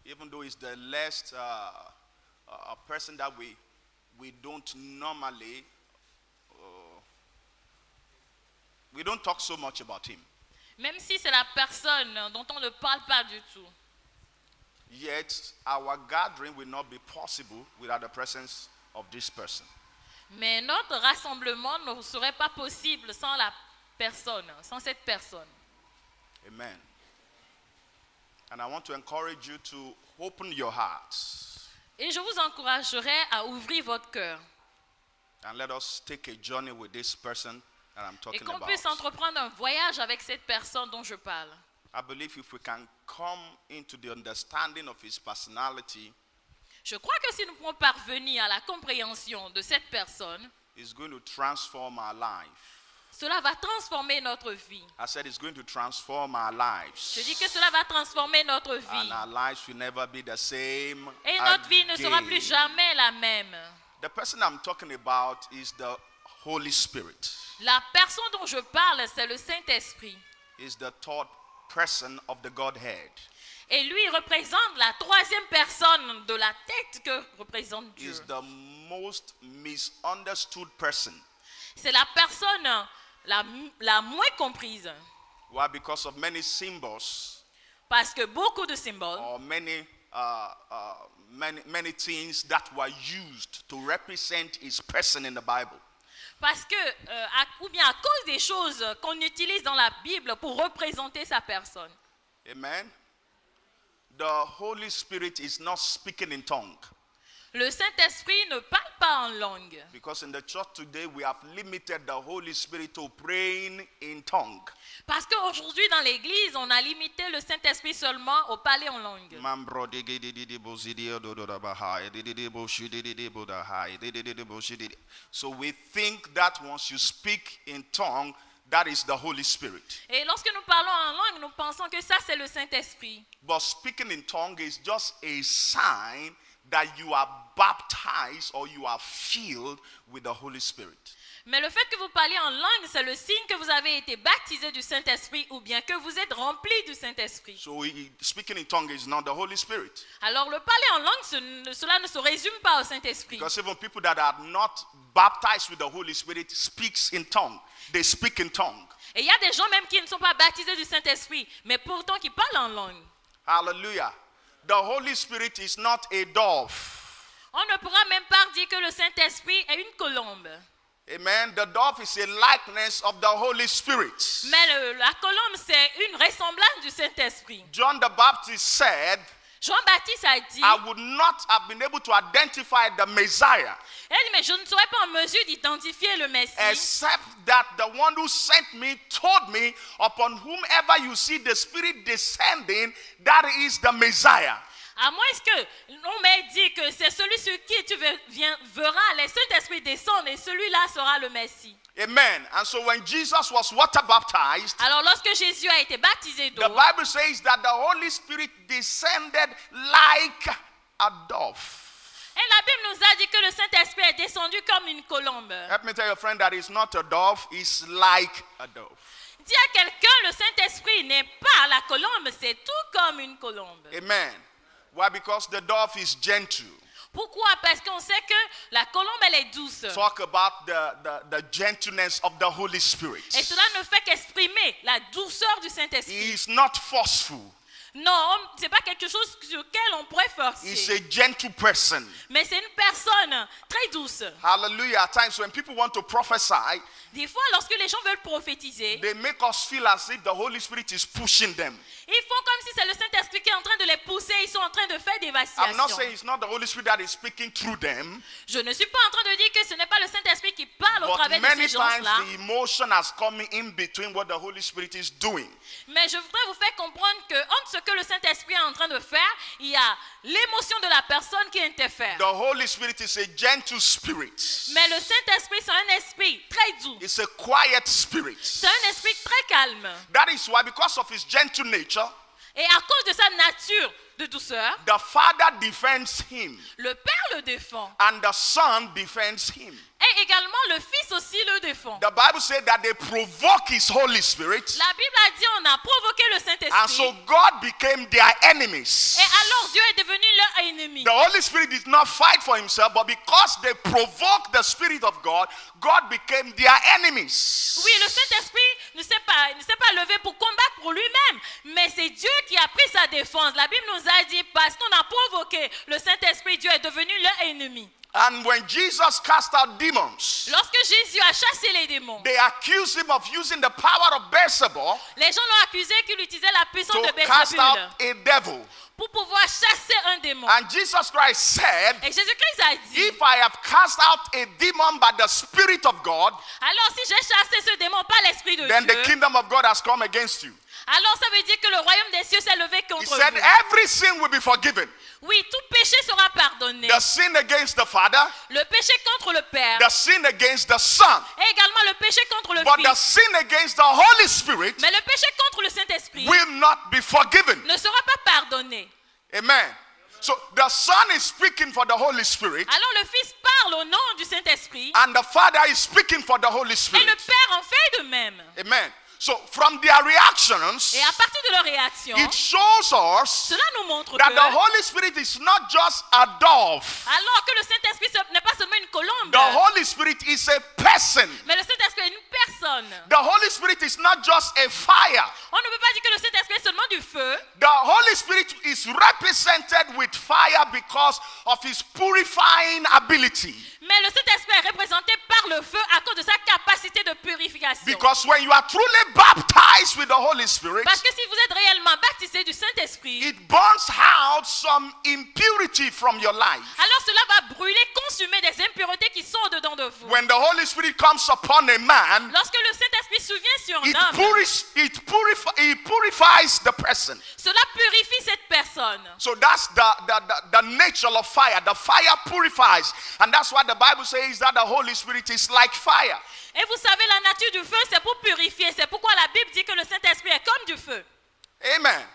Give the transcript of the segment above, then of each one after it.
even though he's the last a person that we don't normally, we don't talk so much about him. Même si c'est la personne dont on ne parle pas du tout. Yet our gathering will not be possible without the presence of this person. Mais notre rassemblement ne serait pas possible sans la personne, sans cette personne. Amen. And I want to encourage you to open your hearts. Et je vous encouragerai à ouvrir votre cœur. And let us take a journey with this person that I'm Et talking qu'on about. puisse entreprendre un voyage avec cette personne dont je parle. I believe if we can come into the understanding of his personality, Je crois que si nous pouvons parvenir à la compréhension de cette personne, it's going to transform our life. cela va transformer notre vie. I said it's going to transform our lives. Je dis que cela va transformer notre And vie. our lives will never be the same Et notre vie ne sera again. plus jamais la même. The person I'm talking about is the Holy Spirit. La personne dont je parle, c'est le Saint-Esprit. Is the third person of the Godhead. Et lui représente la troisième personne de la tête que représente Dieu. Is the most misunderstood person. C'est la personne la moins comprise. Why? Because of many symbols Parce que beaucoup de symboles or many things that were used to represent his person in the Bible. parce que, ou bien à cause des choses qu'on utilise dans la Bible pour représenter sa personne. Amen. The Holy Spirit is not speaking in tongue. Le Saint-Esprit ne parle pas en langue. Because in the church today we have limited the Holy Spirit to praying in tongue. Parce qu'aujourd'hui dans l'église, on a limité le Saint-Esprit seulement au parler en langue. So we think that once you speak in tongue, that is the Holy Spirit. Et lorsque nous parlons en langue, nous pensons que ça c'est le Saint-Esprit. But speaking in tongue is just a sign that you are baptized or you are filled with the Holy Spirit. Mais le fait que vous parliez en langue, c'est le signe que vous avez été baptisé du Saint-Esprit ou bien que vous êtes rempli du Saint-Esprit. So speaking in tongue is not the Holy Spirit. Alors le parler en langue, cela ne se résume pas au Saint-Esprit. Because even people that are not baptized with the Holy Spirit speaks in tongue. They speak in tongue. Et il y a des gens même qui ne sont pas baptisés du Saint-Esprit, mais pourtant qui parlent en langue. Hallelujah. The Holy Spirit is not a dove. On ne pourra même pas dire que le Saint-Esprit est une colombe. Amen. The dove is a likeness of the Holy Spirit. Mais la colombe, c'est une ressemblance du Saint-Esprit. John the Baptist said, Jean-Baptiste a dit, I would not have been able to identify the Messiah il a dit, mais je ne serais pas en mesure d'identifier le Messie, except that the one who sent me told me, upon whomever you see the Spirit descending, that is the Messiah. à moins que l'on m'ait dit que c'est celui sur qui tu verras les Saint-Esprit descendre et celui-là sera le Messie. Amen. And so when Jesus was water baptized, Alors lorsque Jésus a été baptisé d'eau, the Bible says that the Holy Spirit descended like a dove. et la Bible nous a dit que le Saint-Esprit est descendu comme une colombe. Help me tell your friend that it's not a dove, it's like a dove. Dis à quelqu'un, le Saint-Esprit n'est pas la colombe, c'est tout comme une colombe. Amen. Why? Because the dove is gentle. Pourquoi? Parce qu'on sait que la colombe, elle est douce. Talk about the gentleness of the Holy Spirit. Et cela ne fait qu'exprimer la douceur du Saint-Esprit. He is not forceful. Non, ce n'est pas quelque chose sur lequel on pourrait He's forcer. a gentle person. Mais c'est une personne très douce. Hallelujah. At times when people want to prophesy, Des fois, lorsque les gens veulent prophétiser, they make us feel as if the Holy Spirit is pushing them. ils font comme si c'est le Saint-Esprit qui est en train de les pousser. Ils sont en train de faire des I'm not vacillations. saying it's not the Holy Spirit that is speaking through them, Je ne suis pas en train de dire que ce n'est pas le Saint-Esprit qui parle au but travers de many ces times gens-là. the emotion has come in between what the Holy Spirit is doing. Mais je voudrais vous faire comprendre que entre ce que le Saint-Esprit est en train de faire, il y a l'émotion de la personne qui interfère. The Holy Spirit is a gentle spirit. Mais le Saint-Esprit, c'est un esprit très doux. It's a quiet spirit. C'est un esprit très calme. That is why, because of his gentle nature, Et à cause de sa nature de douceur, the Father defends him le Père le défend. and the Son defends him. Et Et également, le Fils aussi le défend. The Bible said that they provoke his Holy Spirit, La Bible a dit on a provoqué le and Saint-Esprit. so God became their enemies. Et alors Dieu est devenu leur ennemi. The Holy Spirit did not fight for himself, but because they provoked the Spirit of God, God became their enemies. Oui, le Saint-Esprit ne s'est pas levé pour combattre pour lui-même, mais c'est Dieu qui a pris sa défense. La Bible nous a dit parce qu'on a provoqué le Saint-Esprit, Dieu est devenu leur ennemi. And when Jesus cast out demons, Lorsque Jésus a chassé les démons, they accused him of using the power of Beelzebub les gens l'ont accusé qu'il utilisait la puissance to de cast Belzébul out a devil. pour pouvoir chasser un démon. And Jesus Christ said, Et Jésus-Christ a dit, if I have cast out a demon by the Spirit of God, alors si j'ai chassé ce démon par l'Esprit de then the Dieu, kingdom of God has come against you. alors ça veut dire que le royaume des cieux s'est levé He contre said, vous. every sin will be forgiven. Oui, tout péché sera pardonné. The sin against the Father, Le péché contre le Père the sin against the Son, et également le péché contre le but the Fils. sin against the Holy Spirit Mais le péché contre le Saint-Esprit will not be forgiven. ne sera pas pardonné. Amen. So the Son is speaking for the Holy Spirit, Alors le Fils parle au nom du Saint-Esprit and the Father is speaking for the Holy et le Spirit. Père en fait de même. Amen. So from their reactions, Et à partir de leur réaction, it shows us cela nous montre that que the Holy Spirit is not just a dove. alors que le Saint-Esprit n'est pas seulement une colombe, The Holy Spirit is a person. mais le Saint-Esprit est une personne. The Holy Spirit is not just a fire. On ne peut pas dire que le Saint-Esprit est seulement du feu. The Holy Spirit is represented with fire because of his purifying ability. Mais le Saint-Esprit est représenté par le feu à cause de sa capacité de purification. Because when you are truly baptized with the Holy Spirit, Parce que si vous êtes réellement baptisé du Saint-Esprit, it burns out some impurity from your life. alors cela va brûler, consumer des impuretés qui sont dedans de vous. When the Holy Spirit comes upon a man, Lorsque le Saint-Esprit survient sur un it homme, purifies the person. cela purifie cette personne. So that's the nature of fire. The fire purifies. And that's why the Bible says that the Holy Spirit is like fire. Et vous savez, la nature du feu, c'est pour purifier. C'est pourquoi la Bible dit que le Saint-Esprit est comme du feu. Amen.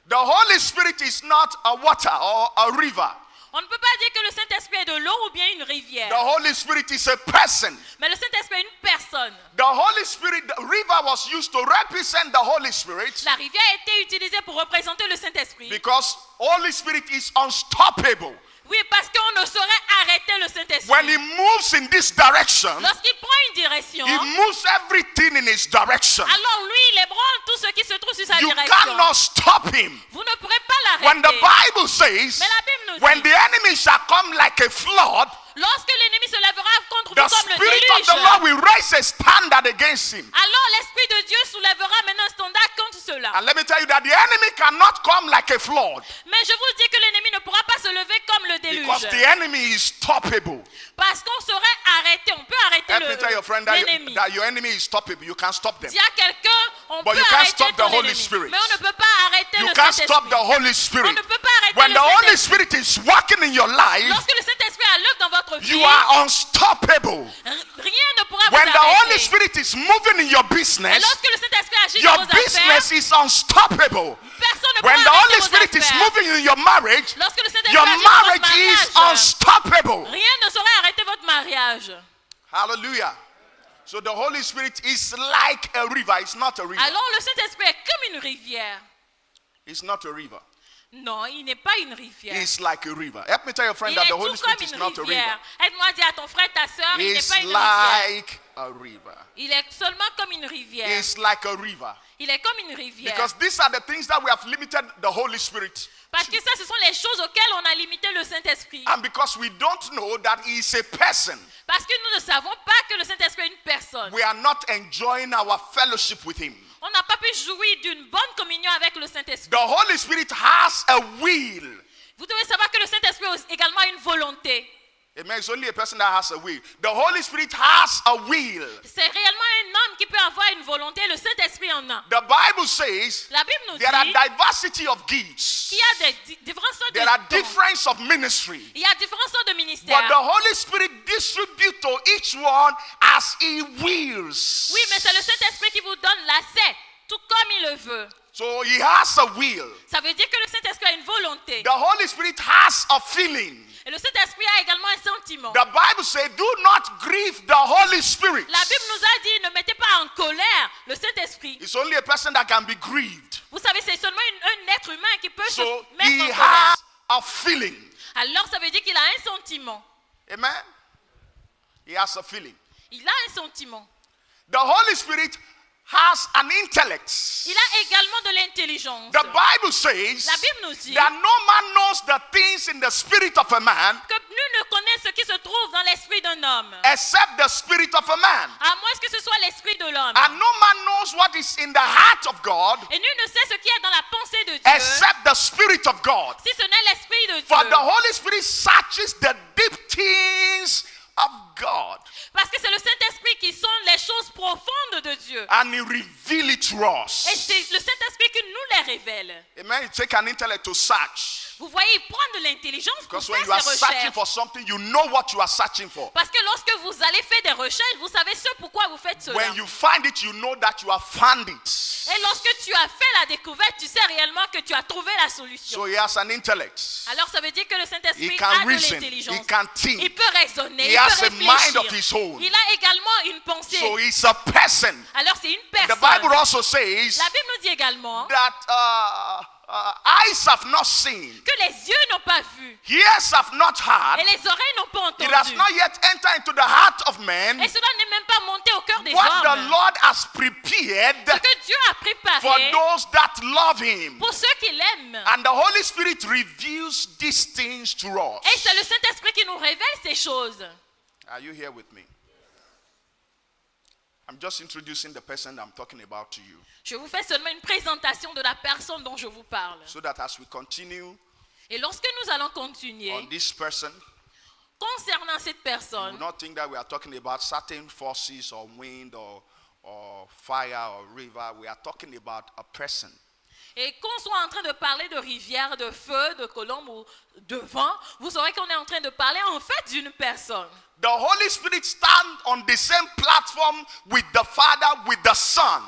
The Holy Spirit is not a water or a river. On ne peut pas dire que le Saint-Esprit est de l'eau ou bien une The rivière. Holy Spirit is a person. Mais le Saint-Esprit est une personne. The Holy Spirit, the river was used to represent the Holy Spirit La rivière a été utilisée pour représenter le Saint-Esprit. because Holy Spirit is unstoppable. Oui, parce qu'on ne saurait arrêter le Saint-Esprit. When he moves in this direction, Lorsqu'il prend une direction, he moves everything in his direction. alors lui, il ébranle tout ce qui se trouve sur sa You direction. cannot stop him. Vous ne pourrez pas When the l'arrêter. Bible says, Mais la Bible nous when dit, the enemy shall come like a flood, lorsque l'ennemi se lèvera contre the vous comme le Spirit of the déluge, Lord will raise a standard against him. alors l'Esprit de Dieu soulèvera maintenant un standard contre cela. And let me tell you that the enemy cannot come like a flood Mais je vous dis que l'ennemi ne pourra pas se lever comme le déluge. because the enemy is stoppable. Parce qu'on saurait arrêter, on peut arrêter Help me tell your friend l'ennemi. that your enemy is stoppable. You can't stop them. Dis à quelqu'un, on But peut you can't arrêter stop the ton Holy ennemi. Spirit. Mais on ne peut pas arrêter You le can't stop Saint-Esprit. the Holy On Spirit. ne peut pas arrêter When le the Holy Saint-Esprit. Spirit is working in your life, Lorsque le Saint-Esprit a l'œuvre dans votre vie, you are unstoppable. rien ne pourra When vous the Holy arrêter. Spirit is moving in your Et business, lorsque le Saint-Esprit agit your dans vos affaires, business is unstoppable. personne ne When the pourra Holy arrêter vos Spirit is affaires. moving in your marriage, Lorsque le Saint-Esprit your agit dans votre marriage is mariage, unstoppable. rien ne saurait arrêter votre mariage. Hallelujah. So the Holy Spirit is like a river. It's not a river. Alors le Saint-Esprit est comme une rivière. It's not a river. Non, il n'est pas une rivière. It's like a river. Help me tell your friend Il that est the tout Holy Spirit is comme not une a river. rivière. Aide-moi à dire à ton frère, ta soeur, il n'est It's pas une rivière. like a river. Il est seulement comme une rivière. It's like a river. Il est comme une rivière. Because these are the things that we have limited the Holy Spirit. Parce que ça, ce sont les choses auxquelles on a limité le Saint-Esprit. And because we don't know that he is a person, Parce que nous ne savons pas que le Saint-Esprit est une personne. we are not enjoying our fellowship with him. On n'a pas pu jouir d'une bonne communion avec le Saint-Esprit. The Holy Spirit has a will. Vous devez savoir que le Saint-Esprit a également une volonté. Amen. It's only a person that has a will. The Holy Spirit has a will. C'est réellement un homme qui peut avoir une volonté. Le Saint-Esprit en a. The Bible says La Bible nous there are dit diversity of gifts. qu'il y a des différentes sortes de There are dons. difference of ministry. Il y a différentes sortes de But ministères. the Holy Spirit distributes to each one as he wills. Oui, mais c'est le Saint-Esprit qui vous donne l'accès, tout comme il le veut. So he has a will. Ça veut dire que le Saint-Esprit a une volonté. The Holy Spirit has a feeling. Et le Saint-Esprit a également un sentiment. The Bible says, do not grieve the Holy Spirit. La Bible nous a dit, ne mettez pas en colère le Saint-Esprit. It's only a person that can be grieved. Vous savez, c'est seulement un être humain qui peut So se mettre he en colère. has a feeling. Alors ça veut dire qu'il a un sentiment. Amen. He has a feeling. Il a un sentiment. The Holy Spirit has an intellect. Il a également de l'intelligence. The Bible says La Bible nous dit that no man knows the things in the spirit of a man que nul ne connaît ce qui se trouve dans l'esprit d'un homme, except the spirit of a man. à moins que ce soit l'esprit de l'homme. And no man knows what is in the heart of God Et nul ne sait ce qui est dans la pensée de Dieu, except the spirit of God. si ce n'est l'esprit de For Dieu. the Holy Spirit searches the deep things of God Parce que c'est le Saint-Esprit qui sonde les choses profondes de Dieu. and he reveals it to Et us. c'est le Saint-Esprit qui nous les révèle. Amen. You take an intellect to search. Vous voyez, il prend de l'intelligence pour Because when faire you are ses searching recherches. for something, you know what you are searching for. Parce que lorsque vous allez faire des recherches, vous savez ce pourquoi vous faites cela. When you find it, you know that you have found it. Et lorsque tu as fait la découverte, tu sais réellement que tu as trouvé la solution. So he has an intellect. Alors ça veut dire que le Saint-Esprit He can a de reason. l'intelligence. He can think. Il peut raisonner, He il has peut a mind of réfléchir. his own. Il a également une pensée. So he's a person. Alors c'est une The personne. Bible also says La Bible nous dit également that eyes have not seen, que les yeux n'ont pas vu ears have not heard, et les oreilles n'ont pas it has entendu. not yet entered into the heart of man Et cela n'est même pas monté au cœur des what the hommes. Lord has prepared Ce que Dieu a for préparé those that love him. pour ceux qui l'aiment. And the Holy Spirit reveals these things to Et us. c'est le Saint-Esprit qui nous révèle ces choses. Are you here with me? I'm just introducing the person I'm talking about to you, Je vous fais seulement une présentation de la personne dont je vous parle. so that as we continue Et lorsque nous allons continuer on this person, concernant cette you will personne, not think that we are talking about certain forces or wind or fire or river. We are talking about a person. et qu'on soit en train de parler de rivière, de feu, de colombe ou de vent, vous saurez qu'on est en train de parler en fait d'une personne. The Holy Spirit stands on the same platform with the Father, with the Son.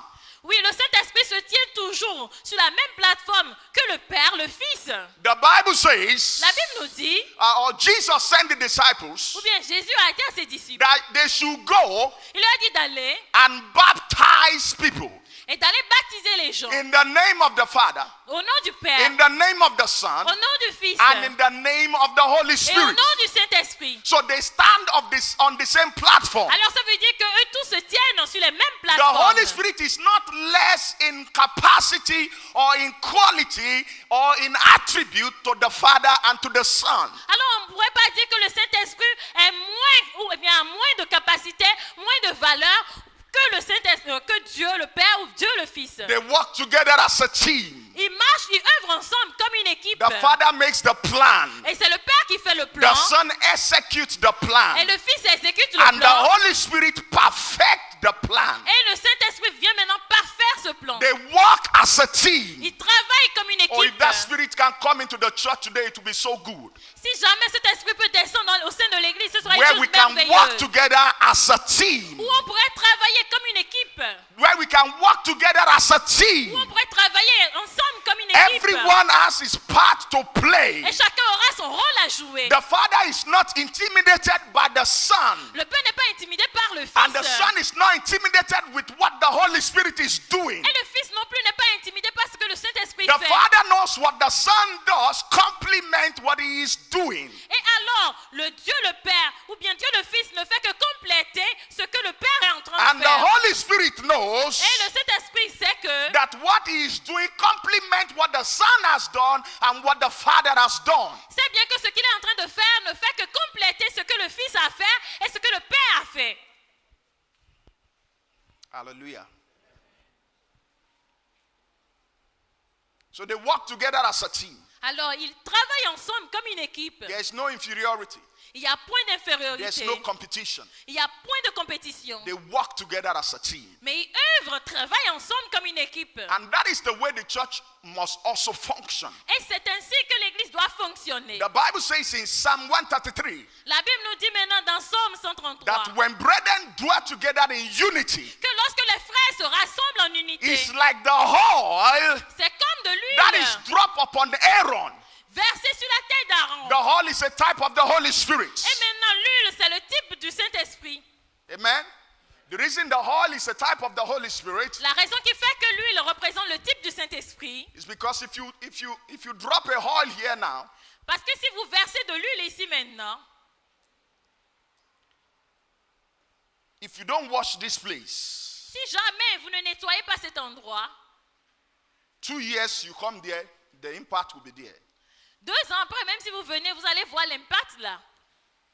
Oui, le Saint-Esprit se tient toujours sur la même plateforme que le Père, le Fils. The Bible says, La Bible nous dit, or Jesus sent the disciples ou bien Jésus a dit à ses disciples, that they should go il leur a dit d'aller and baptize people et d'aller baptiser les gens in the name of the Father, au nom du Père, in the name of the Son, au nom du Fils and in the name of the Holy et au Spirit. nom du Saint-Esprit. So they stand on the same platform. Alors ça veut dire qu'eux tous se tiennent sur les mêmes The plateformes. Holy Spirit is not less in capacity or in quality or in attribute to the Father and to the Son. Alors on ne pourrait pas dire que le Saint-Esprit est moins, ou bien a moins de capacité, moins de valeur que le Saint-Esprit, que Dieu le Père ou Dieu le Fils. They work together as a team. Ils marchent, ils œuvrent ensemble comme une équipe. The Father makes the plan. Et c'est le Père qui fait le plan. The Son executes the plan. Et le Fils exécute le And the plan. Holy Spirit perfect the plan. Et le Saint-Esprit vient maintenant parfaire ce plan. They work as a team. Ils travaillent comme une Oh, if équipe. that spirit can come into the church today, it will be so good. Si jamais cet esprit peut descendre au sein de l'église, ce sera une Where chose we can work merveilleuse. together as a team. Où on pourrait travailler comme une équipe. Where we can work together as a Où on team. pourrait travailler ensemble comme une équipe. Everyone has his part to play. Et chacun aura son rôle à jouer. The Father is not intimidated by the Son. Le Père n'est pas intimidé par le And the Fils. Son is not intimidated with what the Holy Spirit is doing. Et le Fils non plus n'est pas intimidé par ce que le Saint-Esprit The fait. Father knows what the Son does, complement what he is doing. Et alors, le Dieu le Père, ou bien Dieu le Fils, ne fait que compléter ce que le Père est en train And de the faire. Holy Spirit knows Et le Saint-Esprit sait que that what he is doing complement what the Son has done and what the Father has done. c'est bien que ce qu'il est en train de faire ne fait que compléter ce que le Fils a fait et ce que le Père a fait. Hallelujah. So they work together as a team. Alors, ils travaillent ensemble comme une équipe. There is no inferiority. Il y a point There's d'infériorité. no competition. Il y a point de compétition. They work together as a team. Mais ils œuvrent, travaillent ensemble comme une équipe. And that is the way the church must also function. Et c'est ainsi que l'Église doit fonctionner. The Bible says in Psalm 133 La Bible nous dit maintenant dans Somme 133 that when brethren dwell together in unity, que lorsque les frères se rassemblent en unité, it's like the oil c'est comme de that is l'huile dropped upon Aaron. versée sur la tête d'Aaron. The oil is a type of the Holy Spirit. Et maintenant, l'huile, c'est le type du Saint-Esprit. Amen. The reason the oil is a type of the Holy Spirit La raison qui fait que l'huile représente le type du Saint-Esprit, is because if you drop a oil here now, parce que si vous versez de l'huile ici maintenant, if you don't wash this place, si jamais vous ne nettoyez pas cet endroit, 2 years you come there, the impact will be there. 2 ans après, même si vous venez, vous allez voir l'impact là.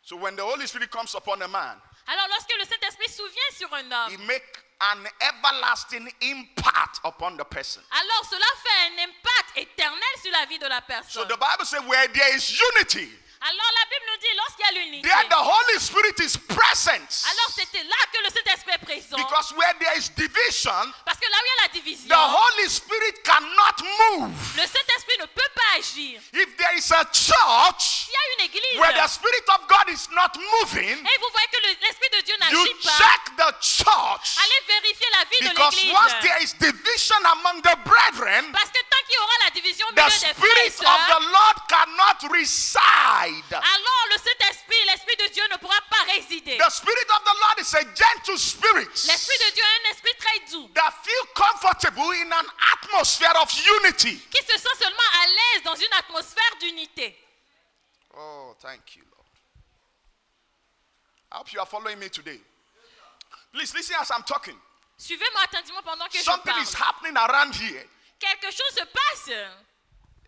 So when the Holy Spirit comes upon a man, Alors lorsque le Saint-Esprit souvient sur un homme, he make an everlasting impact upon the person. alors cela fait un impact éternel sur la vie de la So personne. the Bible says where there is unity, Alors la Bible nous dit, lorsqu'il y a l'unité, there the Holy Spirit is present. alors c'était là que le Saint-Esprit est présent. Because where there is division, Parce que là où il y a la division, the Holy Spirit cannot move. le Saint-Esprit ne peut pas agir. If there is a church S'il y a une église, where the Spirit of God is not moving, et vous voyez que l'Esprit de Dieu you n'agit pas, check the church. allez vérifier la vie de Because l'église. once there is division among the brethren, Parce que tant qu'il y aura la division au the milieu des frères et Spirit of sœurs, the Lord cannot reside. alors le Saint-Esprit, l'Esprit de Dieu ne pourra pas résider. The Spirit of the Lord is a gentle spirit L'Esprit de Dieu est un esprit très doux, that feel comfortable in an atmosphere of unity. qui se sent seulement à l'aise dans une atmosphère d'unité. Oh, thank you, Lord. I hope you are following me today. Please listen as I'm talking. Suivez-moi attentivement pendant que je Something parle. is happening around here. Quelque chose se passe.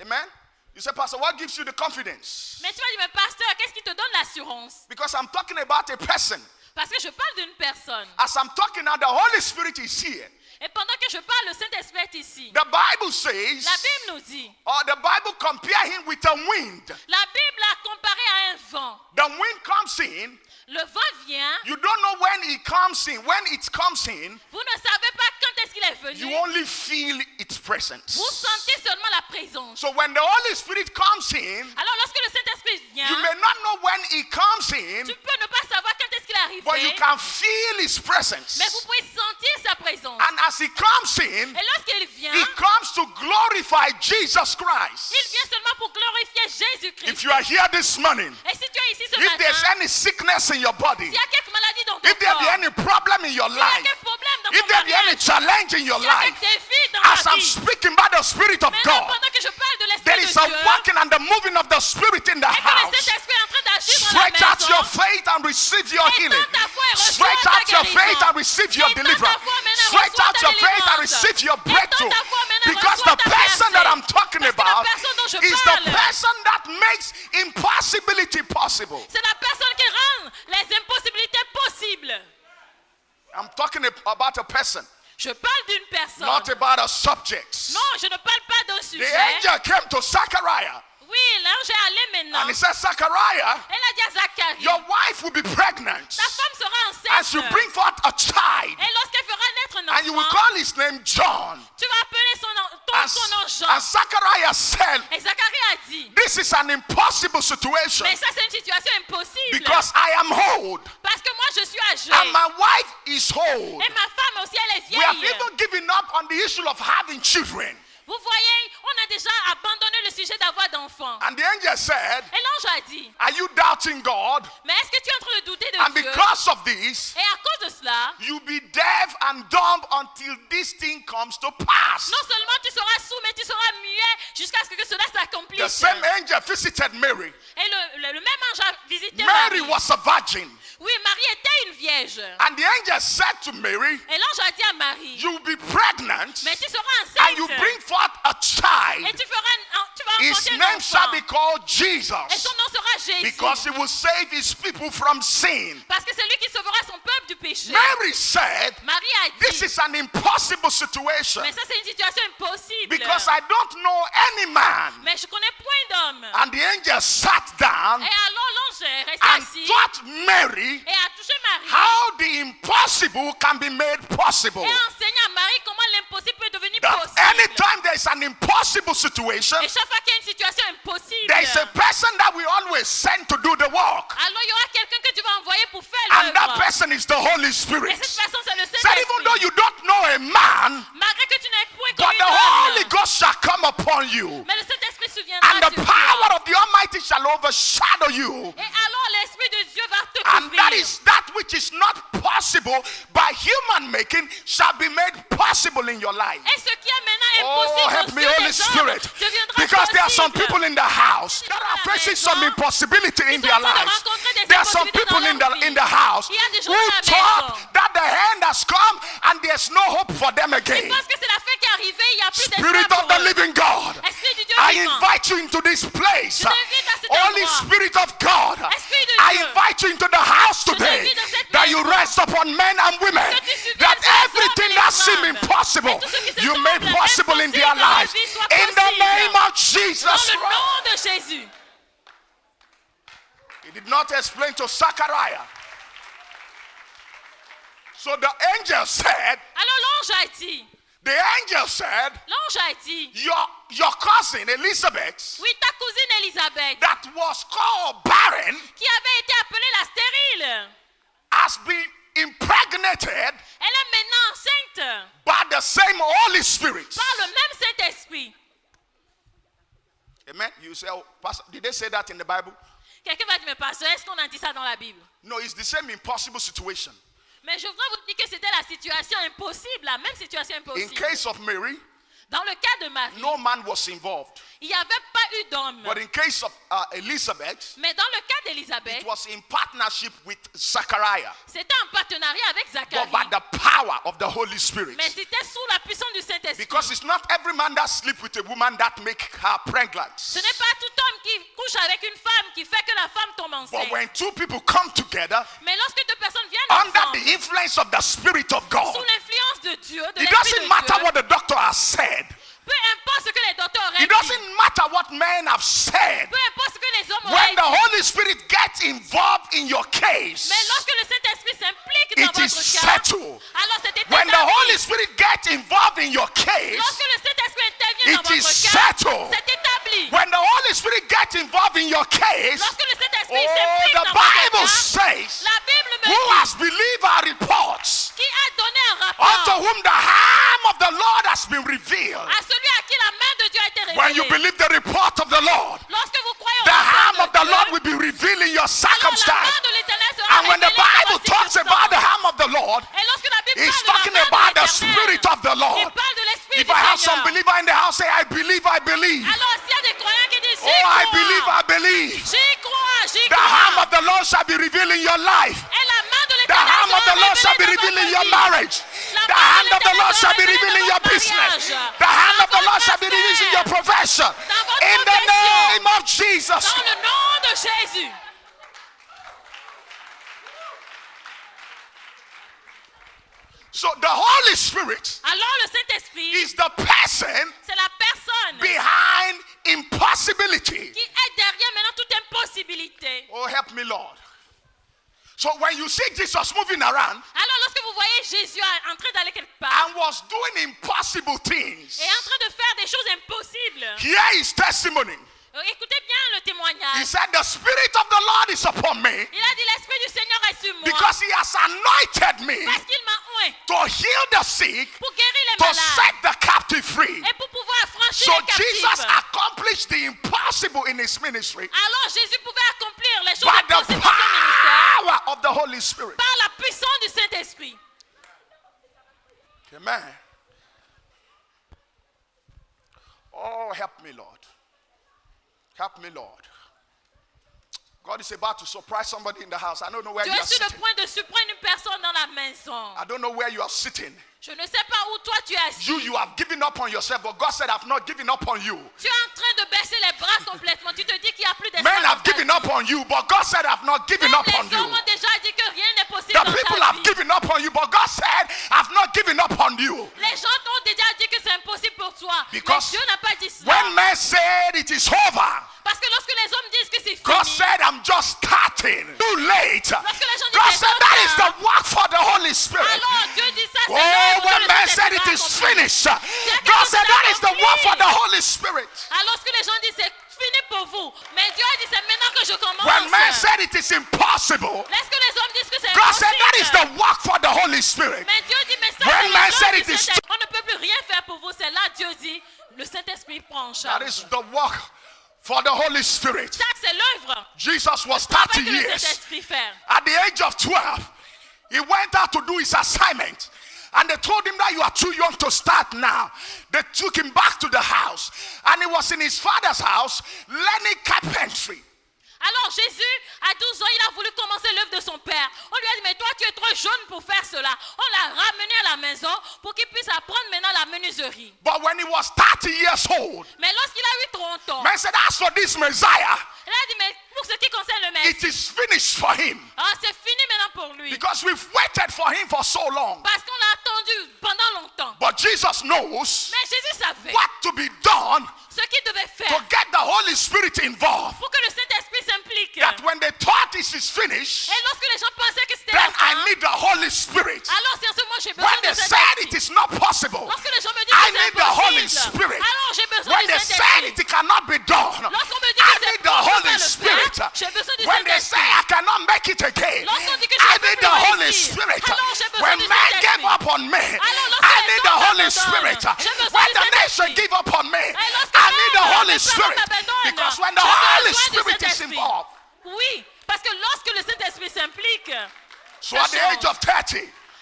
Amen. You say, Pastor, what gives you the confidence? Mais tu vas dire, mais pasteur, qu'est-ce qui te donne l'assurance? Because I'm talking about a person. Parce que je parle d'une personne. As I'm talking now, the Holy Spirit is here. Et pendant que je parle, le Saint-Esprit est ici. The Bible says, La Bible nous dit, or the Bible compare him with a wind. la Bible l'a comparé à un vent. The wind comes in. Le vent vient, You don't know when it comes in. When it comes in, vous ne savez pas quand est-ce qu'il est venu. you only feel its presence. Vous sentez seulement la présence. So when the Holy Spirit comes in, Alors lorsque le Saint-Esprit vient, you may not know when he comes in, tu peux ne pas savoir quand est-ce qu'il est but you arrivé, can feel his presence. mais vous pouvez sentir sa présence. And as he comes in, Et lorsqu'il vient, he comes to glorify Jesus Christ. il vient seulement pour glorifier Jésus-Christ. If you are here this morning, Et si tu es ici ce if there's matin, any sickness in your body, s'il y a quelque maladie dans ton if there corps, be any problem in your s'il y a life, quelque problème dans if ton there be any mariage, challenge in your s'il y a life, quelque défi dans as ta I'm vie, speaking by the Spirit of maintenant God, pendant que je parle de there l'Esprit is de a Dieu, working and the moving of the Spirit in the et que le house. Saint-Esprit est en train d'agir dans la Stretch out maison, your faith and receive your étends healing. ta foi et reçois Stretch ta out your faith guérison. and receive your Étends ta deliverance. foi maintenant, Stretch reçois out ta your faith and délivrance. receive your Étends breakthrough. ta foi maintenant, Because reçois the ta person that percée. I'm talking Parce que la about personne dont je is the parle, person that makes impossibility possible. c'est la personne qui rend les impossibilités possibles. I'm talking about a person, Je parle d'une personne. not about a subject. Non, je ne parle pas d'un The sujet. angel came to Zechariah Oui, l'ange est allé maintenant. and he said, Zechariah, Elle a dit à Zacharie, your wife will be pregnant ta femme sera and she'll enceinte. bring forth a child, Et lorsqu'elle fera naître un and you will enfant, call his name John. tu vas appeler son nom And Jean. Zechariah said, Et Zacharie a dit, this is an impossible situation mais ça c'est une situation impossible. because I am old Parce que moi je suis âgée. and my wife is old. Et ma femme aussi elle est We have vieille. even given up on the issue of having children. Vous voyez, on a déjà abandonné le sujet d'avoir d'enfants. And the angel said, Et l'ange a dit, are you doubting God? mais est-ce que tu es en train de douter de And Dieu? because of this, Et à cause de cela, you'll be deaf and dumb until this thing comes to pass. non seulement tu seras sourd, mais tu seras muet jusqu'à ce que cela The s'accomplisse. same angel visited Mary. Et le même ange a visité Mary Marie. was a virgin. Oui, Marie était une vierge. And the angel said to Mary, Et l'ange a dit à Marie, you'll be pregnant mais tu seras enceinte. and you bring forth a Et child. tu vas His enfanter un name shall enfant. be called Et Jesus son nom sera Jésus. because he will save his people from sin. Parce que c'est lui qui sauvera son peuple du péché. Mary said, Marie a this dit, is an impossible situation mais ça c'est une situation impossible. because I don't know any man. Mais je connais point d'hommes. And the angel sat down Et alors l'ange est resté and assis taught Mary et a touché Marie. how the impossible can be made possible. Et a enseigné à Marie comment l'impossible peut devenir That possible. anytime there is an impossible situation, Et chaque fois qu'il y a une situation impossible, there is a person that we always send to do the work. alors il y aura quelqu'un que tu vas envoyer pour faire And that l'œuvre. person is the Holy Et Spirit. cette personne c'est le Said even though Saint-Esprit. you don't know a man, Malgré que tu n'aies point but connu the Holy d'homme, Ghost shall come upon you. mais le Saint-Esprit souviendra And the sur power toi. of the Almighty shall shall overshadow you. Et alors l'Esprit de Dieu va te And that couvrir. is that which is not possible by human making shall be made possible in your life. Et ce qui est maintenant Oh, impossible help aux me, yeux Holy des hommes Spirit. deviendra Because there are some possible. people in the house that are facing some impossibility in their lives. There are some people in the house who thought that the end has come and there's no hope for them Ils again. pensent que c'est la fin qui est arrivée, il n'y a plus Spirit d'espoir of pour the eux. living God, Esprit du Dieu I vivant. invite you into this place. Je t'invite à cet Holy endroit. Spirit of God, Esprit de I Dieu. invite you into the house Je today, t'invite dans cette that you maison. rest upon men and women, Que tu subisses that les hommes everything et that les seemed femmes. impossible, Et tout ce qui se you semble made possible in their impossible dans la lives. vie soit In the possible. name of Dans Jesus le Christ. nom de Jésus. He did not explain to Zachariah. So the angel said, Alors l'ange a dit, l'ange a dit, your cousin Elizabeth, oui, ta cousine Élisabeth, that was called barren, qui avait été appelée la stérile, has been impregnated elle est maintenant enceinte by the same Holy Spirit. par le même Saint-Esprit. Amen. You say, oh, Pastor, did they say that in the Bible? Quelqu'un va dire, mais pasteur, est-ce qu'on a dit ça dans la Bible? No, it's the same impossible situation. Mais je voudrais vous dire que c'était la situation impossible, la même situation In impossible. case of Mary, Dans le cas de Marie, no man was involved. il n'y avait pas eu d'homme. But in case of Elizabeth, Mais dans le cas d'Élisabeth, it was in partnership with Zachariah, c'était en partenariat avec but Zacharie. by the power of the Holy Spirit. Mais c'était sous la puissance du Saint-Esprit. Because it's not every man that sleep with a woman that make her pregnant. Ce n'est pas tout homme qui couche avec une femme qui fait que la femme tombe But enceinte. when two people come together Mais lorsque deux personnes viennent under ensemble, the influence of the Spirit of God, sous l'influence de Dieu, de it l'Esprit doesn't de matter Dieu, what the doctor has said. peu importe ce que les docteurs auraient It dit, doesn't matter what men have said. peu importe ce que les hommes When auraient the dit, Holy Spirit gets involved in your case, mais lorsque le Saint-Esprit s'implique dans it is votre cas, settled. alors c'est When the établi. Holy Spirit gets involved in your case, Lorsque le Saint-Esprit intervient dans it is votre cas, settled. c'est établi. When the Holy Spirit gets involved in your case, Lorsque le Saint-Esprit oh, s'implique the dans votre Bible cas, says, la Bible me who dit, has believed our reports, qui a donné un unto rapport whom the arm of the Lord has been revealed. à celui à qui la main de Dieu a été When you révélée. believe the report of the Lord, Lorsque vous croyez the au arm rapport of the de Lord Dieu, will be revealed in your alors la circumstance. main de l'Éternel sera And when the révélée dans Bible vos talks about the circonstances. arm of the Lord, Et lorsque la Bible it's parle talking de la main about de the l'Éternel, Spirit of the il Lord. parle de l'Esprit If du I have some Seigneur. believer in the house, say, I believe, I believe. Alors s'il y a des croyants qui disent, Oh, I j'y believe, crois, I believe. j'y crois, j'y The arm crois. of the Lord shall be revealed in your life. Et la main de The l'Éternel hand of the sera Lord shall be révélée revealed dans in your votre vie. marriage. La The main hand de of the Lord l'Éternel shall be sera revealed in révélée your dans votre business. mariage. The hand of the Dans Lord votre shall be revealed in your affaire. profession. Dans votre In the profession. name of Jesus. Dans le nom de Jésus. So the Holy Spirit Alors le Saint-Esprit, is the person c'est la personne behind impossibility. qui est derrière maintenant toute impossibilité. Oh, help me, Lord. So when you see Jesus moving around Alors lorsque vous voyez Jésus en train d'aller quelque part and was doing impossible things, et en train de faire des choses impossibles, here is testimony. écoutez bien le He témoignage. said, the Spirit of the Lord is upon me Il a dit l'Esprit du Seigneur est sur moi because he has anointed me parce qu'il m'a oint to heal the sick, pour guérir les to malades set the captive free. et pour pouvoir affranchir So les captifs. Jesus accomplished the impossible in his ministry Alors Jésus pouvait accomplir les choses by the impossibles dans son ministère power of the Holy Spirit. par la puissance du Saint-Esprit. Amen. Oh, help me, Lord. Help me, Lord. God is about to surprise somebody in the house. I don't know where Tu you es are sur le sitting. point de surprendre une personne dans la maison. I don't know where you are sitting. Je ne sais pas où toi tu es assis. You have given up on yourself, but God said, I've not given up on you. Tu es en train de baisser les bras complètement. Tu te dis qu'il n'y a plus d'espoir. Men have given up on you, but God said, I've not given up on Les you. hommes ont déjà dit que rien n'est possible The dans people ta have vie. given up on you, but God said, I've not given up on you. Les gens t'ont déjà dit que c'est impossible pour toi. Because Mais Dieu n'a pas dit cela. when men said it is over, Parce que lorsque les hommes disent que c'est God fini, said, I'm just starting. Too late. lorsque les gens God disent said, c'est that is trop the work for the Holy Spirit. alors Dieu dit ça, c'est Oh, l'œuvre que when le man said Saint-Esprit it va is accomplir. finished, God said, that is the work for the Holy Spirit. Alors lorsque les gens disent c'est fini pour vous, mais Dieu a dit c'est maintenant que je commence. When man said it is impossible, Lorsque les hommes disent que c'est God said, that is impossible, the work for the Holy Spirit. mais Dieu dit mais ça When c'est man l'œuvre said du it is Saint-Esprit. On ne peut plus rien faire pour vous. C'est là Dieu dit le Saint-Esprit prend en That charge. is the work for the Holy Spirit. Ça, c'est l'œuvre. Jesus was Travail 30 que le years. Saint-Esprit fait. At the age of 12, he went out to do his assignment. And they told him that you are too young to start now. They took him back to the house. And he was in his father's house learning carpentry. Alors Jésus, à 12 ans, il a voulu commencer l'œuvre de son père. On lui a dit, mais toi tu es trop jeune pour faire cela. On l'a ramené à la maison pour qu'il puisse apprendre maintenant la menuiserie. But when he was 30 years old, Mais lorsqu'il a eu 30 ans, man said, as for this Messiah, il a dit, mais pour ce qui concerne le it Messie, is finished for him. c'est fini maintenant pour lui. Because we've waited for him for so long. Parce qu'on l'a attendu pendant longtemps. But Jesus knows Mais Jésus savait what to be done ce qu'il devait faire to get the Holy Spirit involved. pour que le Saint-Esprit s'implique. That when they thought this is finished, Et lorsque les gens pensaient que c'était then la fin, I need the Holy Spirit. alors c'est en ce moment j'ai besoin When de they said it Saint-Esprit. is not possible, Lorsque les gens me disent I que c'est need the Holy impossible, Spirit. alors j'ai besoin When du they said Saint-Esprit. it cannot be done, Lorsqu'on me dit I que c'est need the impossible Holy de le Spirit. faire, j'ai besoin du When they say Saint-Esprit. I cannot make it again, Lorsqu'on dit que I je peux need plus the Holy réussir, Spirit. alors j'ai besoin When du men Saint-Esprit. give up on me, Alors lorsque I les need gens the Holy m'abandonnent, Spirit. j'ai besoin When du the nation Saint-Esprit. give up on me, Et lorsque I need the même Holy les parents Spirit. m'abandonnent, Because when the j'ai Holy besoin du Spirit is Saint-Esprit. involved, Oui, parce que lorsque le Saint-Esprit s'implique, so at the age of 30,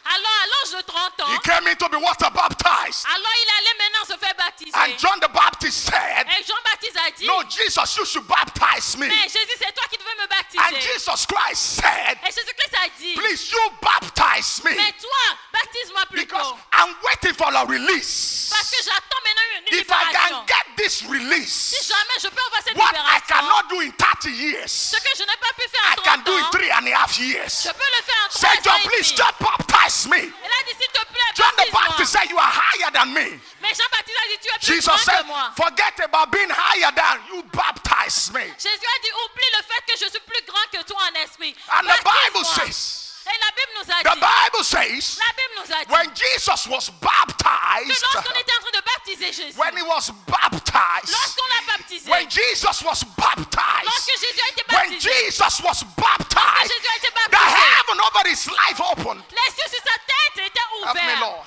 alors à l'âge de 30 ans, he came in to be water baptized. alors il allait maintenant se faire baptiser. And John the Baptist said, Et Jean-Baptiste a dit, no, Jesus, you should baptize me. mais Jésus, c'est toi qui devais me And baptiser. Jesus Christ said, Et Jésus-Christ a dit, please, you baptize me. mais toi, baptise-moi Because plutôt. I'm waiting for a release. Parce que j'attends maintenant une If I libération. can get this Si release, jamais je peux avoir cette what I libération, cannot do in 30 years, ce que je n'ai pas pu faire I en can 30 do in ans, 3.5 years. je peux le faire en Say, 3 John, ans et please, demi. just baptize me. Il a dit, s'il te plaît, John the baptise-moi. Baptist said, you are higher than me. Mais Jean-Baptiste a dit, tu es plus Jesus grand said, que moi. forget about being higher than you, baptize me. Jésus a dit, oublie le fait que je suis plus grand que toi en esprit. And the Bible Baptise-moi. says, Et la Bible nous a the dit, Bible says, la Bible nous a dit when Jesus was que baptized, lorsqu'on était en train de baptiser Jésus, when he was baptized, lorsqu'on l'a baptisé, when Jesus was baptized, lorsque Jésus a été when baptisé, Jesus was baptized, Jésus a été the baptisé, heaven over his life opened. les cieux sur sa tête étaient Help me, ouverts. Lord.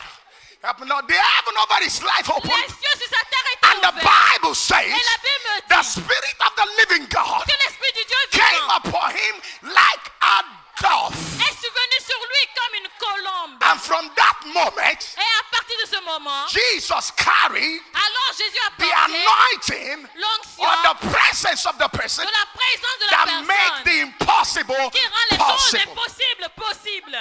Help me, Lord. The heaven over his life Les opened. cieux sur sa terre And étaient the ouverts. Bible says, Et la Bible me the dit Spirit of the living God que l'Esprit du Dieu came vivant upon him like a dove. est survenu sur lui comme une colombe. And from that moment, Et à partir de ce moment, Jesus carried alors Jésus a the porté anointing l'onction or the presence of the person de la présence de la that make personne the impossible qui rend les choses possible. impossibles possibles.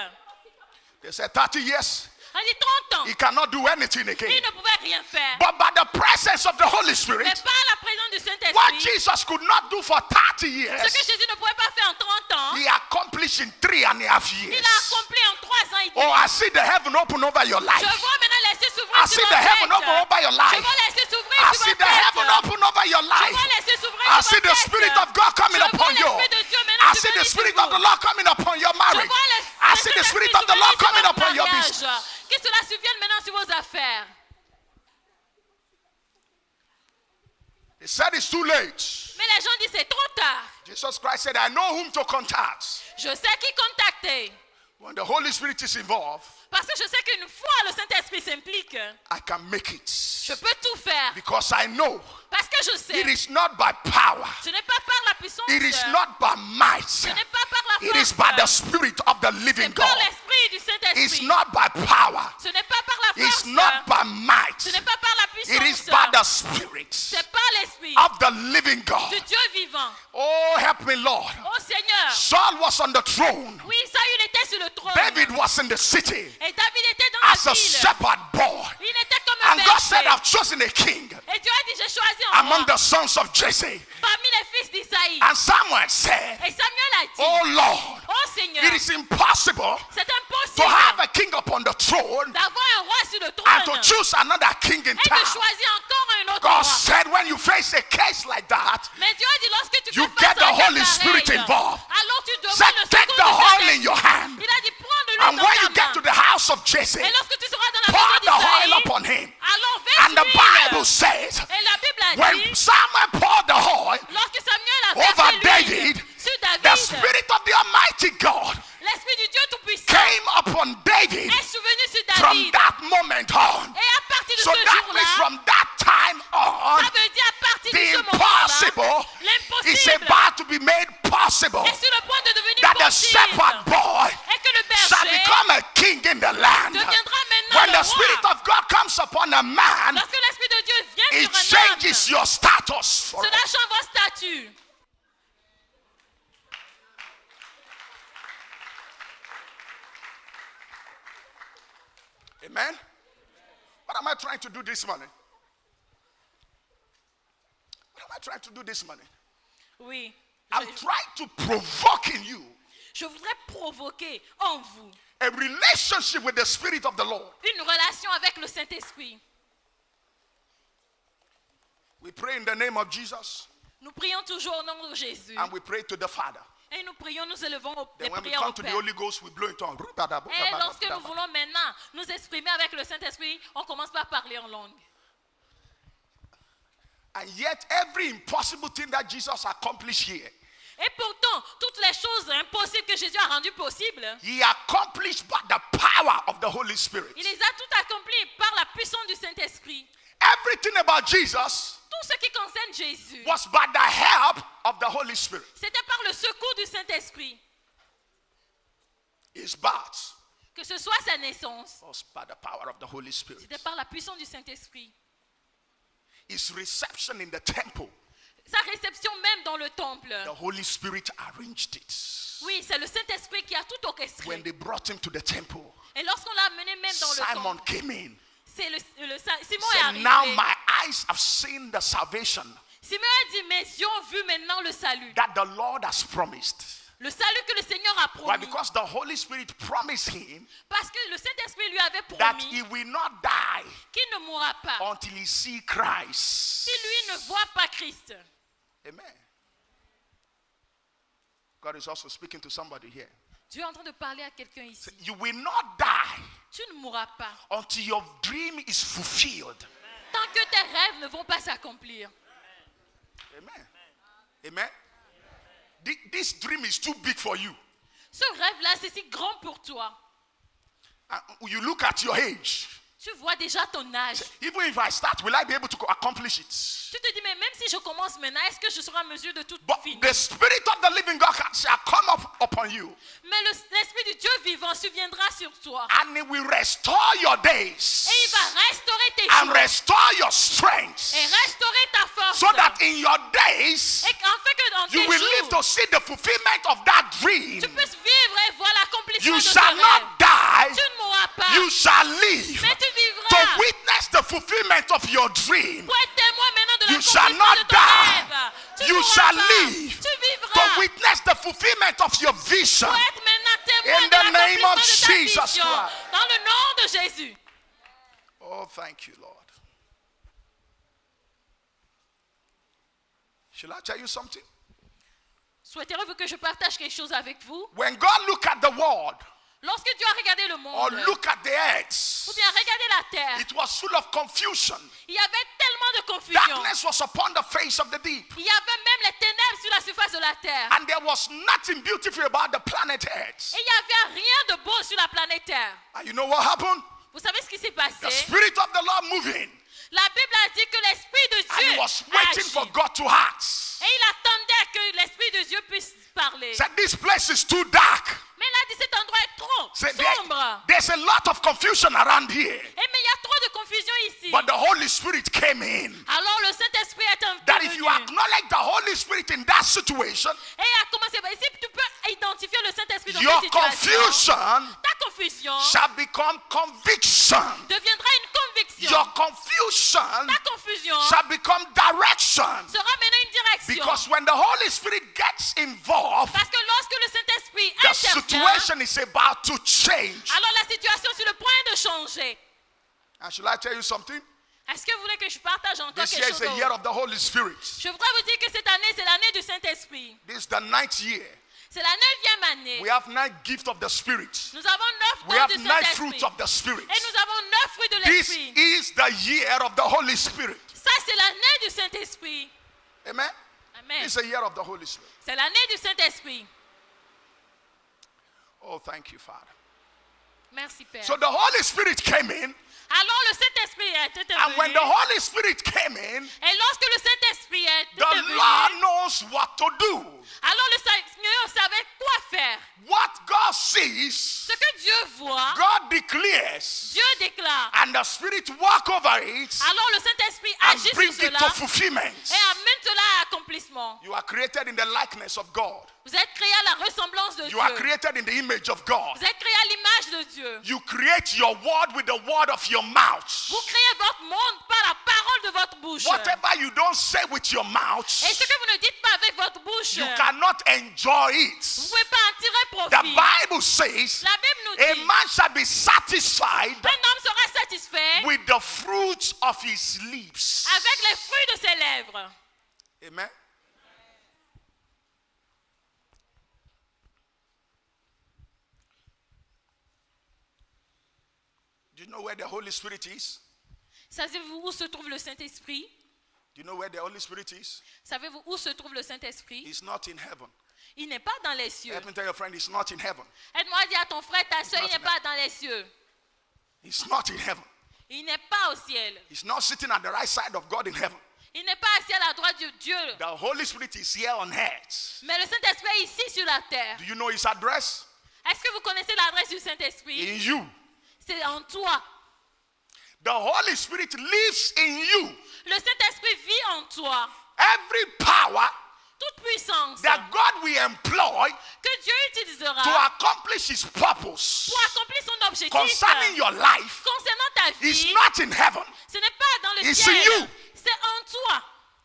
They said 30 years, On dit 30 ans, he cannot do anything again. il ne pouvait rien faire. But by the presence of the Holy Mais Spirit, par la présence du what Saint-Esprit, Jesus could not do for 30 ce que years, Jésus ne pouvait pas faire en 30 ans, he accomplished in 3.5 il years. a accompli en 3 ans et demi. Oh, I see the heaven open over your Je life. vois maintenant les cieux I s'ouvrir see sur the votre heaven open tête. over your Je life. vois les cieux s'ouvrir I sur see votre the tête. heaven open over your Je life. vois les cieux s'ouvrir I sur see votre the tête. Spirit of God coming Je vois upon you. l'Esprit de Dieu maintenant I see the survenir sur Spirit vous. of the Lord coming upon your marriage. Je vois I see the Spirit of the Lord coming upon your business. Que cela survienne maintenant sur vos affaires. He said it's too late. Mais les gens disent c'est trop tard. Jesus Christ said, I know whom to contact. Je sais qui contacter. When the Holy Spirit is involved, Parce que je sais qu'une fois le Saint-Esprit s'implique, I can make it. je peux tout faire. Because I know Parce que je sais, it is not by power. ce n'est pas par la puissance, It is not by might. ce n'est pas par la It is force, by the Spirit of the living c'est par God. l'Esprit du It's Saint-Esprit. not by power. Ce n'est pas par la It's force, not by might. ce n'est pas par la It is puissance, by the Spirit c'est par l'Esprit of the living God. du Dieu vivant. Oh, help me, Lord. Oh Seigneur, Saul was on the throne. oui, Saül était sur le trône. David was in the city Et David était dans la as a ville. shepherd boy. Il était comme un And God said, berger. I've chosen a king Et Dieu a dit, j'ai choisi un among roi the sons of Jesse. parmi les fils d'Isaïe. And Samuel said, Et Samuel a dit, oh Lord, oh Seigneur, it is impossible c'est to impossible have a king upon the throne d'avoir un roi sur le and to trône choose another king in et de town. choisir encore un autre God roi. said, when you face a case like that, Mais Dieu a dit, lorsque tu you fais get face à the un Holy cas Spirit pareil, involved. alors tu said, demandes le take secours the du oil in Saint-Esprit. your hand. Il a dit, prends de And l'huile when dans you ta get main. to the house of Jesse, Et lorsque tu seras dans la pour maison the oil d'Isaïe, upon him. alors verse And the Bible l'huile. says, Et la Bible a when dit, Samuel poured the oil lorsque Samuel a over versé l'huile David, sur the David, Spirit of the Almighty God l'Esprit du Dieu Tout-Puissant came upon David est souvenu sur from David. that moment on. Et à partir de So ce that jour-là, means from that time on, ça veut dire à partir de the ce moment-là, impossible be made possible est sur le point de devenir that the possible. shepherd boy Et que le shall berger become a king in the land. deviendra maintenant When le the Spirit roi. of God comes upon a man, Lorsque l'Esprit de Dieu vient it sur un homme, changes your status forever. cela change votre statut. Amen. What am I trying to do this morning? What am I trying to do this morning? Oui. I'm trying to provoke in you Je voudrais provoquer en vous a relationship with the Spirit of the Lord. une relation avec le Saint-Esprit. We pray in the name of Jesus Nous prions toujours au nom de Jésus. and we pray to the Father. Et nous prions, nous élevons des Then when we prières au come to the Père. Holy Ghost, we blow in tongues. Et lorsque nous voulons maintenant nous exprimer avec le Saint-Esprit, on commence par parler en langue. And yet, every impossible thing that Jesus accomplished here, Et pourtant, toutes les choses impossibles que Jésus a rendues possibles, he accomplished by the power of the Holy Spirit. il les a toutes accomplies par la puissance du Saint-Esprit. Everything about Jesus Tout ce qui concerne Jésus, was by the help of the Holy Spirit. c'était par le secours du Saint-Esprit. His birth Que ce soit sa naissance, was by the power of the Holy Spirit. c'était par la puissance du Saint-Esprit. His reception in the temple, Sa réception même dans le temple. the Holy Spirit arranged it. Oui, c'est le Saint-Esprit qui a tout When orchestré. they brought him to the temple, Et lorsqu'on l'a amené même dans le Simon temple, came in. c'est Simon est Said, now arrivé. my eyes have seen the salvation Simon a dit, mes yeux ont vu maintenant le salut. that the Lord has promised. Le salut que le Seigneur a Why? promis. Because the Holy Spirit promised him Parce que le Saint-Esprit lui avait that promis he will not die qu'il ne mourra pas until he see Christ. si lui ne voit pas Christ. Amen. God is also speaking to somebody here. Dieu est en train de parler à quelqu'un ici. You will not die Tu ne mourras pas until your dream is fulfilled. tant que tes rêves ne vont pas s'accomplir. Amen. Amen. This dream is too big for you. Ce rêve-là, c'est si grand pour toi. You look at your age. Tu vois déjà ton âge. Even if I start, will I be able to accomplish it? Tu te dis, mais même si je commence maintenant, est-ce que je serai en mesure de tout But finir? the Spirit of the living God shall come up upon you, Mais l'Esprit du Dieu vivant surviendra sur toi. and He will restore your days Et il va restaurer tes and jours. restore your strength, Et restaurer ta force. so that in your days Et afin que dans you tes will live jours, to see the fulfillment of that dream. tu puisses vivre et voir l'accomplissement You de shall tes not rêves. die. Tu ne mourras pas. You shall live Mais tu to vivras. witness the fulfillment of your dream. Pour être témoin maintenant de You shall l'accomplissement not de ton die. rêve. Tu You mourras shall pas. live Tu vivras. to witness the fulfillment of your vision. Pour être maintenant témoin In de the name of l'accomplissement de ta Jesus vision. Christ. Dans le nom de Jésus. Oh, thank you, Lord. Shall I tell you something? Souhaiterez-vous que je partage quelque chose avec vous? When God looked at the world Lorsque Dieu a regardé le or monde, look at the earth, ou bien regardé la terre, it was full of confusion. il y avait tellement de confusion. Darkness was upon the face of the deep. Il y avait même les ténèbres sur la surface de la terre. And there was nothing beautiful about the planet Earth. Et il n'y avait rien de beau sur la planète Terre. And you know what happened? Vous savez ce qui s'est The passé? Spirit of the Lord moving. La Bible a dit que l'Esprit de And he Dieu was waiting agit. for God to act. Et il attendait que l'Esprit de Dieu puisse parler. Said this place is too dark. Mais il a dit cet endroit est trop Said sombre. there's a lot of confusion around here. Et mais il y a trop de confusion ici. But the Holy Spirit came in. Alors le Saint-Esprit est That if you intervenu. acknowledge the Holy Spirit in that situation, Et il a commencé. Si tu peux identifier le Saint-Esprit dans your cette situation, confusion ta confusion shall become conviction. deviendra une conviction. Your confusion Ta confusion shall become direction. sera maintenant une direction. Because when the Holy Spirit gets involved, Parce que lorsque le Saint-Esprit the intervient, situation is about to change. alors la situation est sur le point de changer. And should I tell you something? Est-ce que vous voulez que je partage encore This year quelque is chose the year d'autre? of the Holy Spirit. Je voudrais vous dire que cette année, c'est l'année du Saint-Esprit. This is the 9th year. C'est la 9e année. We have 9 gifts of the Spirit. Nous avons 9 We dons have du 9 Saint-Esprit. fruits of the Spirit. Et nous avons 9 fruits de This l'Esprit. is the year of the Holy Spirit. Ça, c'est l'année du Saint-Esprit. Amen. Amen. This is the year of the Holy Spirit. C'est l'année du Saint-Esprit. Oh, thank you, Father. Merci, Père. So the Holy Spirit came in, Alors le Saint-Esprit est and when intervenu. the Holy Spirit came in, Et lorsque le Saint-Esprit est the intervenu, Lord knows what to do. alors toi, God declares, Dieu déclare. and the Spirit walk over it Alors le Saint-Esprit and agit bring sur it cela to fulfillment. et amène cela à accomplissement. You are created in the likeness of God. Vous êtes créés à la ressemblance de You are Dieu. created in the image of God. Vous êtes créés à l'image de Dieu. You create your word with the word of your mouth. Vous créez votre monde par la parole de votre bouche. Whatever you don't say with your mouth, Et ce que vous ne dites pas avec votre bouche, you vous cannot enjoy ne it. pouvez pas en tirer The profit. Bible says La Bible nous a dit, man shall be satisfied un homme sera satisfait with the fruits of his lips. avec les fruits de ses lèvres. Amen. Do you know where the Holy Spirit is? Savez-vous où se trouve le Saint-Esprit? Do you know where the Holy Spirit is? Savez-vous où se trouve le Saint-Esprit? He's not in heaven. Il n'est pas dans les cieux. Let me tell your friend, he's not in heaven. Aide-moi à dire à ton frère, ta soeur, il not n'est pas dans les cieux. He's not in heaven. Il n'est pas au ciel. He's not sitting at the right side of God in heaven. Il n'est pas assis à la droite de Dieu. The Holy Spirit is here on earth. Mais le Saint-Esprit est ici sur la terre. Do you know his address? Est-ce que vous connaissez l'adresse du Saint-Esprit? In you. C'est en toi. The Holy Spirit lives in you. Le Saint-Esprit vit en toi. Every power Toute puissance that God will employ que Dieu utilisera to accomplish his purpose pour accomplir son objectif concerning your life concernant ta is vie, not in heaven. ce n'est pas dans le It's ciel. in you. C'est en toi.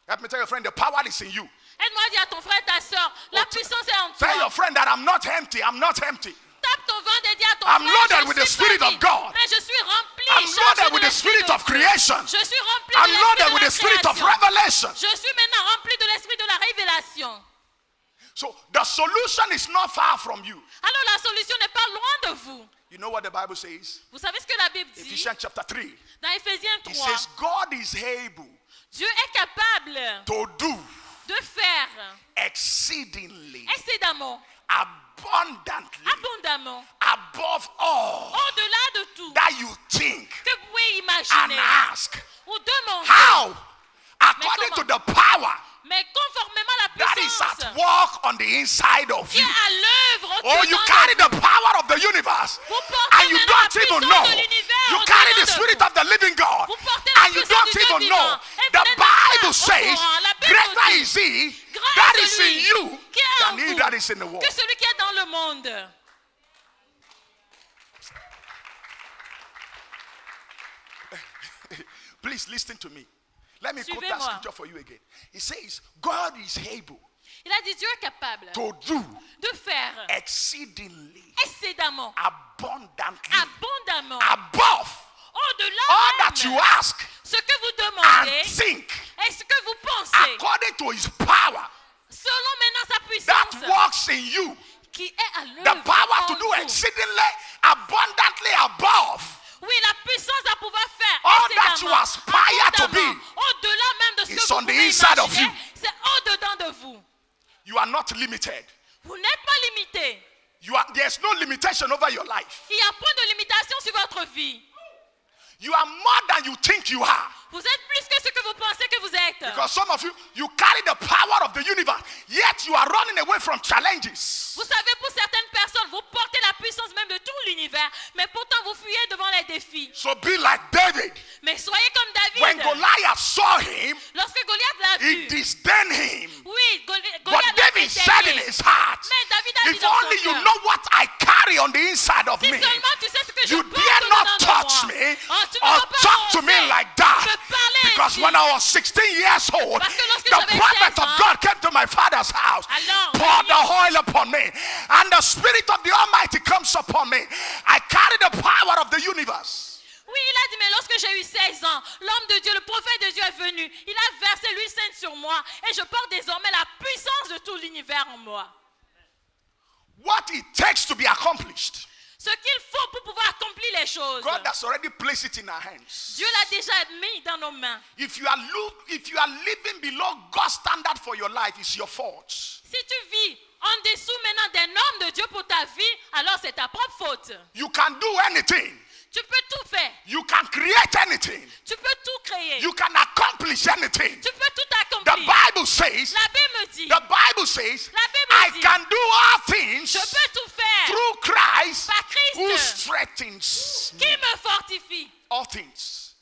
Let me tell your friend, the power is in you. Aide-moi à dire à ton frère, ta soeur, la puissance est en toi. Tell your friend that I'm not empty. I'm not empty. Tape ton ventre et dis à ton I'm frère, loaded je with the suis Spirit pas of vide, God. mais je suis rempli, I'm chargé loaded de with the l'esprit Spirit de of Dieu. creation. Je suis rempli I'm de l'esprit loaded de with la the Spirit of création. revelation. Je suis maintenant rempli de l'esprit de la révélation. So the solution is not far from you. Alors la solution n'est pas loin de vous. You know what the Bible says? Vous savez ce que la Bible dit Ephesians chapter 3. dans Éphésiens It 3? says God is able Dieu est capable to do de faire exceedingly, excédemment, abundantly, abondamment, above all au-delà de tout that you think que vous pouvez and imaginer ask. ou demander. How? According to comment? the power Mais conformément à la that is puissance at work on the inside of qui est you. à l'œuvre Oh, you au-dedans carry de the power of the universe vous portez and you maintenant la don't even puissance know. de l'univers You au-dedans carry the de Spirit vous. of the living God Vous portez la and you puissance don't du Dieu even vivant. know. Et vous The n'êtes pas Bible au says, courant. La Bible greater dit, is he grand that est is in celui you qui est en than he vous that is in the world. que celui qui est dans le monde. Please listen to me. Let me quote that Suivez-moi. scripture for you again. It says, God is able Il a dit Dieu est capable to do de faire exceedingly, excédemment, abundantly, abondamment, above au-delà all même that you ask ce que vous and demandez think, et ce que vous pensez, according to his power selon maintenant sa that puissance works in you. qui est à The l'œuvre power en to do vous. exceedingly, abundantly above Oui, la puissance à pouvoir faire all that you excédemment, aspire to abondamment, be au-delà même de ce is que on vous the pouvez inside of imaginer, you. c'est au-dedans de vous. You are not limited. Vous n'êtes pas limité. There's no limitation over your life. Il n'y a point de limitation sur votre vie. You are more than you think you are. Vous êtes plus que ce que vous pensez que vous êtes. Because some of you carry the power of the universe, yet you are running away from challenges. Vous savez, pour certaines personnes, vous portez la puissance même de tout l'univers, mais pourtant vous fuyez devant les défis. So be like David. Mais soyez comme David. When Goliath saw him, Lorsque Goliath l'a he vu, disdained him. oui, But Goliath l'a David said in dédaigné. his heart, Mais David a dit if dans son only you cœur, know what I carry on the inside of si me, seulement tu sais ce que je you porte dare not dedans de touch moi. me Oh, tu ne or peux pas talk to me oser like that. me parler Because ainsi. when I was 16 years old, Parce que lorsque the j'avais prophet 16 of ans, God came to my father's house, alors, poured the oil upon me, and the Spirit of the Almighty comes upon me. I carry the power of the universe. oui, il a dit, mais lorsque j'ai eu 16 ans, l'homme de Dieu, le prophète de Dieu est venu. Il a versé l'huile sainte sur moi et je porte désormais la puissance de tout l'univers en moi. What it takes to be accomplished, Ce qu'il faut pour pouvoir accomplir les choses. God has already placed it in our hands. Dieu l'a déjà mis dans nos mains. If you are living below God's standard for your life, it's your fault. Si tu vis en dessous maintenant des normes de Dieu pour ta vie, alors c'est ta propre faute. You can do anything. Tu peux tout faire. You can create anything. Tu peux tout créer. You can accomplish anything. Tu peux tout The accomplir. Bible says, La Bible me dit, the Bible says, La Bible I dit, can do all things je peux tout faire frère. Through Christ, Par Christ. who strengthens Qui me. me fortifie. All things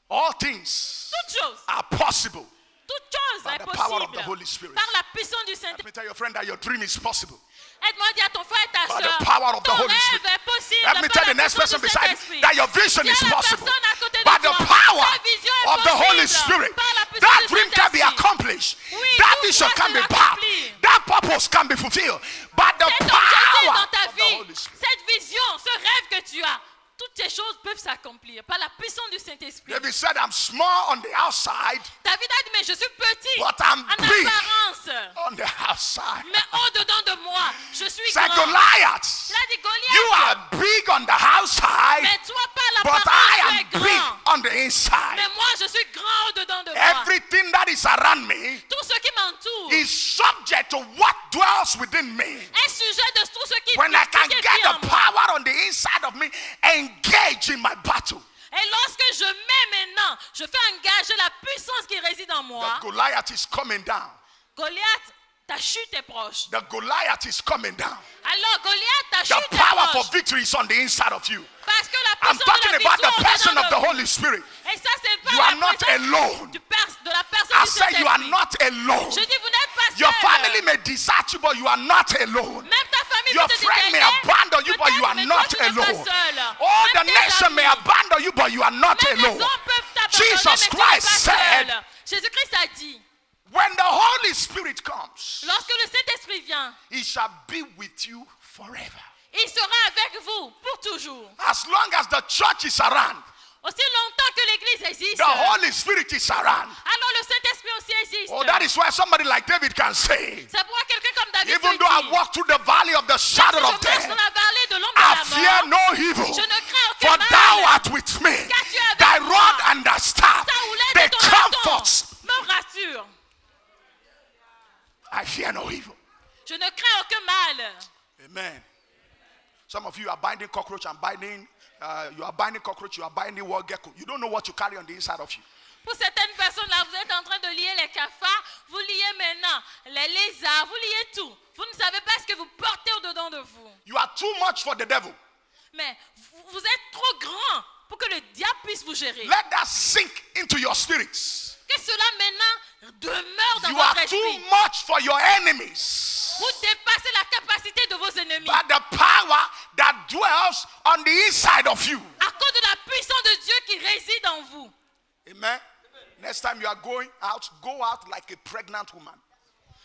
Toutes choses. are possible. Toute chose By est the power of the possible Holy Spirit. par la puissance du Let Saint-Esprit. me tell your friend that your dream is possible. Aide-moi à dire à ton frère et ta By soeur, the power of the ton Holy rêve Spirit. est possible Let me par tell la the next puissance person du beside you Saint-Esprit. that your vision Dis à is la possible. personne à côté de By the toi, power ta vision est of the Holy possible Spirit, par la puissance that du dream can be Saint-Esprit. accomplished. Oui, That tout vision doit can se be backed. accomplir. That purpose can be fulfilled. By the Cet objectif power dans ta of the vie, Holy Spirit. cette vision, ce rêve que tu as, toutes ces choses peuvent s'accomplir par la puissance du Saint-Esprit. David said, I'm small on the outside, David a dit, mais je suis petit but I'm en big apparence, on the outside. mais au-dedans de moi, je suis Said grand. Goliath, Il a dit, you Goliath, are big on the outside, mais toi pas but l'apparence, I tu am es big grand. on the inside. Mais moi, je suis grand au-dedans de moi. Everything that is around me Tout ce qui m'entoure is subject to what dwells within me. est sujet de tout ce qui When I tout ce can qui get vit en the moi. power on the inside of me, engage in my battle. Et lorsque je mets maintenant, je fais engager la puissance qui réside en moi. The Goliath is coming down. Goliath, ta chute est proche. The Goliath is coming down. Alors Goliath, ta The chute est power for proche. victory is on the inside of you. Parce que la I'm puissance talking de la about the victoire person est of the dedans de Holy vous. Spirit. Et ça, c'est pas You are la not puissance alone. de la personne I du said you are Saint-Esprit. not alone. Je dis, vous n'êtes pas Your seul. family may desert you, but you are not alone. Même ta famille Your peut te friend may détester, abandon you, but you peut-être, are mais toi, not tu n'es pas alone. seul. Oh, the Même tes nation may amis, abandon you, but you are not même les alone. hommes peuvent t'abandonner, Jesus mais tu n'es Christ pas said, seul. Jésus-Christ a dit, when the Holy Spirit comes, lorsque le Saint-Esprit vient, He shall be with you forever. il sera avec vous pour toujours. As long as the church is around, Aussi longtemps que l'Église existe, the Holy Spirit is around. alors le Saint-Esprit aussi existe. Oh, that is why somebody like David can say, C'est pourquoi quelqu'un comme David even peut though I dire, walk through the valley of the si shadow je of marche death, dans la vallée de l'ombre I de fear la mort, no evil. je ne crains For aucun thou mal. art with me. Car tu es avec Thy moi. rod and thy staff, Ta houlette they et ton bâton comfort. me rassurent. I fear no evil. Je ne crains aucun mal. Amen. Some of you are binding cockroach and binding, you are binding cockroach, you are binding wild gecko. You don't know what you carry on the inside of you. Pour certaines personnes là, vous êtes en train de lier les cafards, vous liez maintenant les lézards, vous liez tout. Vous ne savez pas ce que vous portez au-dedans de vous. You are too much for the devil. Mais vous êtes trop grand pour que le diable puisse vous gérer. Let that sink into your spirits. Que cela maintenant demeure dans You are votre too esprit. much for your enemies. Vous dépassez la capacité de vos ennemis. By the power that dwells on the inside of you. À cause de la puissance de Dieu qui réside en vous. Amen. Next time you are going out, go out like a pregnant woman.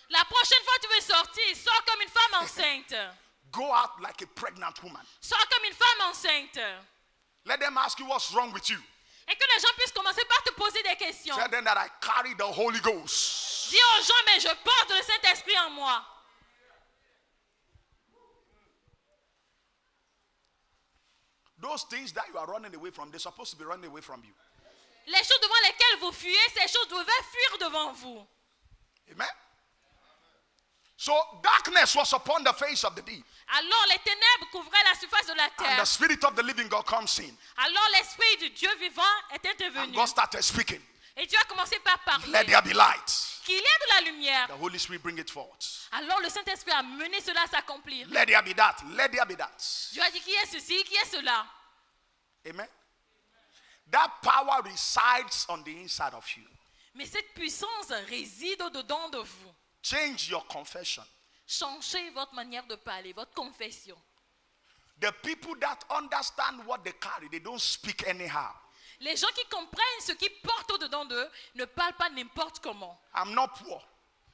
La prochaine fois que tu veux sortir, sors comme une femme enceinte. Go out like a pregnant woman. Sors comme une femme enceinte. Let them ask you what's wrong with you. Et que les gens puissent commencer par te poser des questions. Tell them that I carry the Holy Ghost. Dis aux gens, mais je porte le Saint-Esprit en moi. Those things that you are running away from, they're supposed to be running away from you. Les choses devant lesquelles vous fuyez, ces choses devaient fuir devant vous. Amen. So darkness was upon the face of the deep, Alors les ténèbres couvraient la surface de la and the terre. Spirit of the living God comes in. Alors l'Esprit du Dieu vivant est And intervenu. God started speaking. Et Dieu a commencé par parler. Let there be light. Qu'il y ait de la lumière. The Holy Spirit bring it forth. Alors le Saint-Esprit a mené cela à s'accomplir. Let there be that. Let there be that. Dieu a dit qu'il y ait ceci, qu'il y ait cela. Amen. That power resides on the inside of you. Mais cette puissance réside au-dedans de vous. Change your confession. Changez votre manière de parler, votre confession. The people that understand what they carry, they don't speak anyhow. Les gens qui comprennent ce qu'ils portent au-dedans d'eux ne parlent pas n'importe comment. I'm not poor.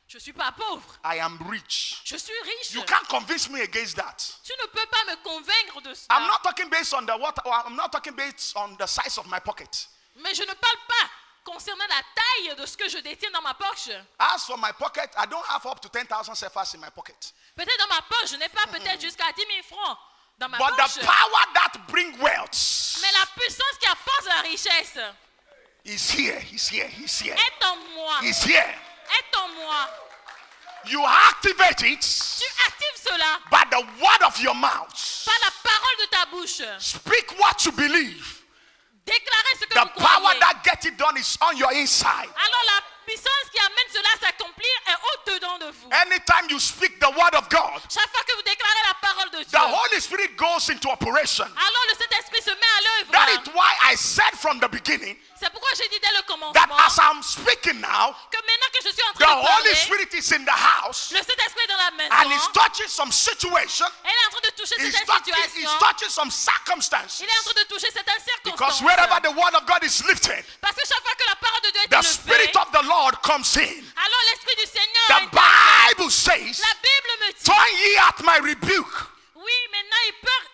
Je ne suis pas pauvre. I am rich. Je suis riche. You can't convince me against that. Tu ne peux pas me convaincre de cela. I'm not talking based on the what. I'm not talking based on the size of my pocket. Mais je ne parle pas concernant la taille de ce que je détiens dans ma poche. As for my pocket, I don't have up to 10,000 CFAs in my pocket. Peut-être dans ma poche, je n'ai pas peut-être jusqu'à 10 000 francs dans ma But poche. the power that brings wealth Mais la puissance qui apporte la richesse is here. He's here. He's here. est en moi. He's here. Est en moi. You activate it Tu actives cela by the word of your mouth. par la parole de ta bouche. Speak what you believe. Déclarez ce que The vous power croyez. that gets it done is on your inside. Alors la puissance qui amène cela à s'accomplir est au-dedans de vous. Anytime you speak the word of God, Chaque fois que vous déclarez la parole de de Dieu. the Holy Spirit goes into operation. Alors le Saint-Esprit se met à That l'œuvre. is why I said from the beginning C'est pourquoi j'ai dit dès le that commencement as I'm speaking now, que maintenant que je suis en the train de Holy parler, Spirit is in the house le Saint-Esprit est dans la maison. and is touching some situation. Elle est en train de toucher He's certaines touching situations. some circumstances. Il est en train de toucher certaines Because circonstances. wherever the word of God is lifted, Parce que chaque fois que la parole de Dieu est the élevée, Spirit of the Lord comes in. alors l'Esprit du Seigneur The intervient. Bible says, La Bible me dit, turn ye at my rebuke, oui, maintenant il peut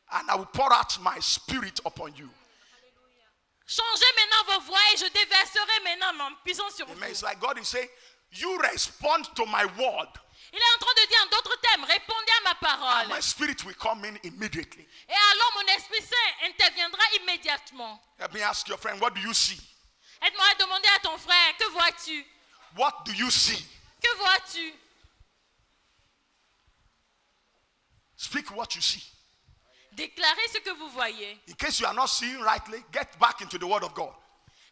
and I will pour out my spirit upon you. changer maintenant vos voix et je déverserai maintenant mon puissance sur vous. Amen. It's like God is saying, you respond to my word, Il est en train de dire en d'autres termes, répondez à ma and parole. my spirit will come in immediately. Et alors mon Esprit Saint interviendra immédiatement. Let me ask your friend, what do you see? Aide-moi à demander à ton frère, que vois-tu? What do you see? Que vois-tu? Speak what you see. Déclarez ce que vous voyez. In case you are not seeing rightly, get back into the word of God.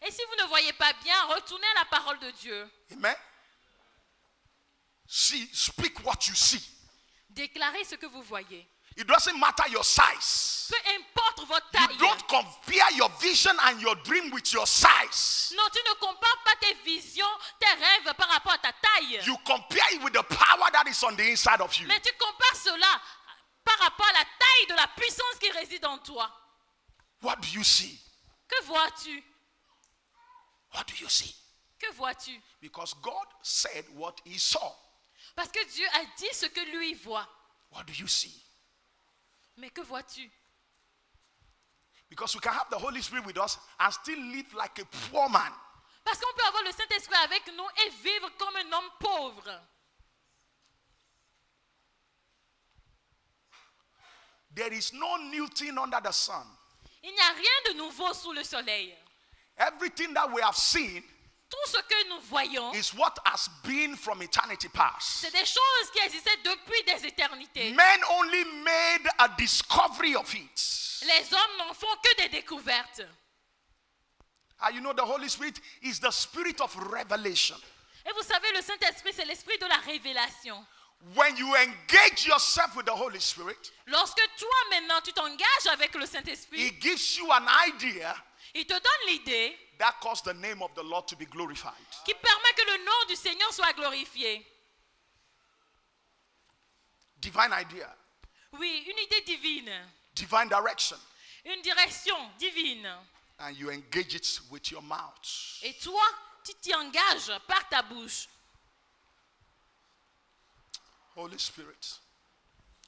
Et si vous ne voyez pas bien, retournez à la parole de Dieu. Amen. See, speak what you see. Déclarez ce que vous voyez. It doesn't matter your size. Peu importe votre You taille. don't compare your vision and your dream with your size. Non, tu ne compares pas tes visions, tes rêves par rapport à ta taille. You compare it with the power that is on the inside of you. Mais tu compares cela par rapport à la taille de la puissance qui réside en toi. What do you see? Que vois-tu? What do you see? Que vois-tu? Because God said what he saw. Parce que Dieu a dit ce que lui voit. What do you see? Mais que vois-tu? Because we can have the Holy Spirit with us and still live like a poor man. Parce qu'on peut avoir le Saint-Esprit avec nous et vivre comme un homme pauvre. There is no new thing under the sun. Il n'y a rien de nouveau sous le soleil. Everything that we have seen Tout ce que nous voyons, is what has been from eternity past. c'est des choses qui existaient depuis des éternités. Men only made a discovery of it. Les hommes n'en font que des découvertes. And you know the Holy Spirit is the spirit of revelation. Et vous savez, le Saint-Esprit, c'est l'esprit de la révélation. When you engage yourself with the Holy Spirit, Lorsque toi, maintenant, tu t'engages avec le Saint-Esprit, He gives you an idea il te donne l'idée that causes the name of the Lord to be glorified. qui permet que le nom du Seigneur soit glorifié. Divine idea, Oui, une idée divine, divine direction. une direction divine. And you engage it with your mouth. Et toi, tu t'y engages par ta bouche. Holy Spirit,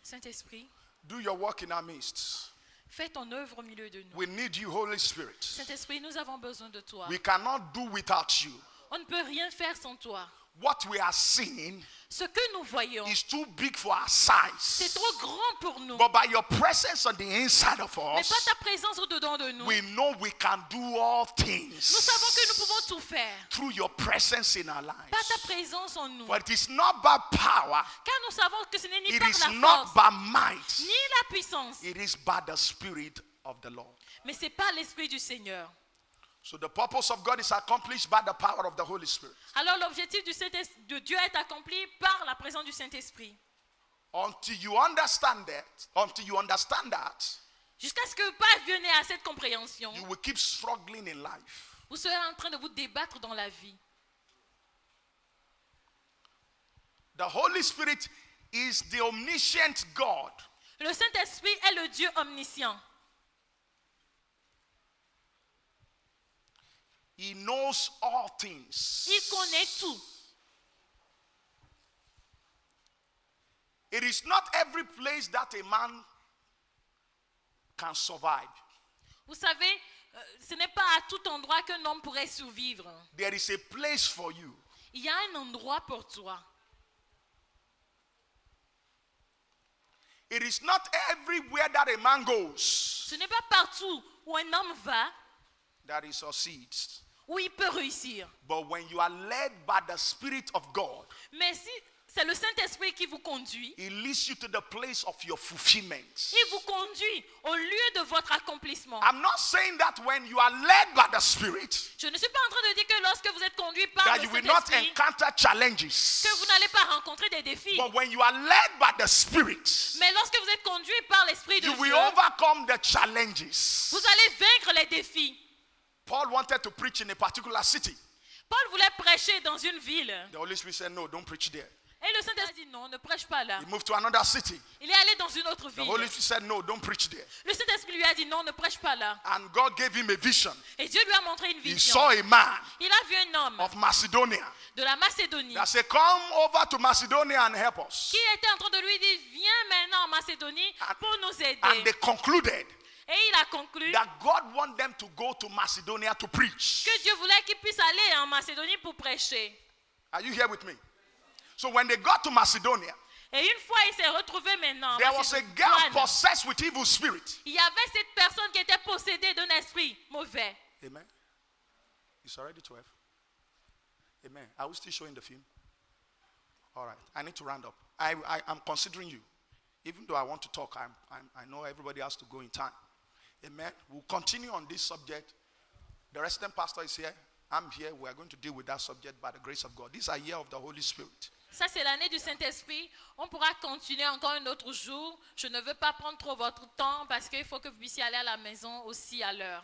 Saint-Esprit, do your work in our midst. fais ton œuvre au milieu de nous. We need you, Holy Spirit. Saint-Esprit, nous avons besoin de toi. We cannot do without you. On ne peut rien faire sans toi. What we are seeing Ce que nous voyons, is too big for our c'est size. trop grand pour nous. But by your presence on the inside of Mais us, pas ta présence au-dedans de nous. we know we can do all Nous things savons que nous pouvons tout faire. through your presence in our Par lives. ta présence en nous. But it is not by power, Car nous savons que ce n'est ni it par is la not force, by might, ni la puissance, it is by the Spirit of the Lord. mais c'est par l'Esprit du Seigneur. So the purpose of God is accomplished by the power of the Holy Spirit. Alors l'objectif de Dieu est accompli par la présence du Saint-Esprit. Until you understand that, Jusqu'à ce que vous parveniez à cette compréhension, you will keep struggling in life. vous serez en train de vous débattre dans la vie. The Holy Spirit is the omniscient God. Le Saint-Esprit est le Dieu omniscient. He knows all things. Il connaît tout. It is not every place that a man can survive. Vous savez, ce n'est pas à tout endroit qu'un homme pourrait survivre. There is a place for you. Il y a un endroit pour toi. It is not everywhere that a man goes Ce n'est pas partout où un homme va that he succeeds. où il peut réussir. But when you are led by the Spirit of God, Mais si c'est le Saint-Esprit qui vous conduit. He leads you to the place of your fulfillment. Il vous conduit au lieu de votre accomplissement. I'm not saying that when you are led by the Spirit, Je ne suis pas en train de dire que lorsque vous êtes conduit par that le you will not Saint-Esprit, encounter challenges. que vous n'allez pas rencontrer des défis. But when you are led by the Spirit, Mais lorsque vous êtes conduit par l'Esprit de you will Dieu, overcome the challenges. vous allez vaincre les défis. Paul wanted to preach in a particular city. Paul voulait prêcher dans une ville. The Holy Spirit said, no, don't preach there. Et le Saint-Esprit dit non, ne prêche pas là. He moved to another city. Il est allé dans une autre The ville. Holy Spirit said, no, don't preach there. Le Saint-Esprit lui a dit non, ne prêche pas là. And God gave him a vision. Et Dieu lui a montré une He vision. saw a man Il a vu un homme of Macedonia de la Macédonie that said, come over to Macedonia and help us. qui était en train de lui dire viens maintenant en Macédonie pour nous aider. And they concluded Et il a conclu that God wanted them to go to Macedonia to preach. que Dieu voulait qu'il puisse aller en Macédonie pour prêcher. Are you here with me? So when they got to Macedonia, Et une fois il s'est retrouvé maintenant en there was a girl Macédoine, possessed with evil spirit. il y avait cette personne qui était possédée d'un esprit mauvais. Amen. It's already 12. Amen. Are we still showing the film? All right. I need to round up. I'm considering you. Even though I want to talk, I know everybody has to go in time. Amen. We'll continue on this subject. The resident pastor is here. I'm here. We are going to deal with that subject by the grace of God. This is a year of the Holy Spirit. Ça, c'est l'année du Saint-Esprit. On pourra continuer encore un autre jour. Je ne veux pas prendre trop votre temps parce qu'il faut que vous puissiez aller à la maison aussi à l'heure.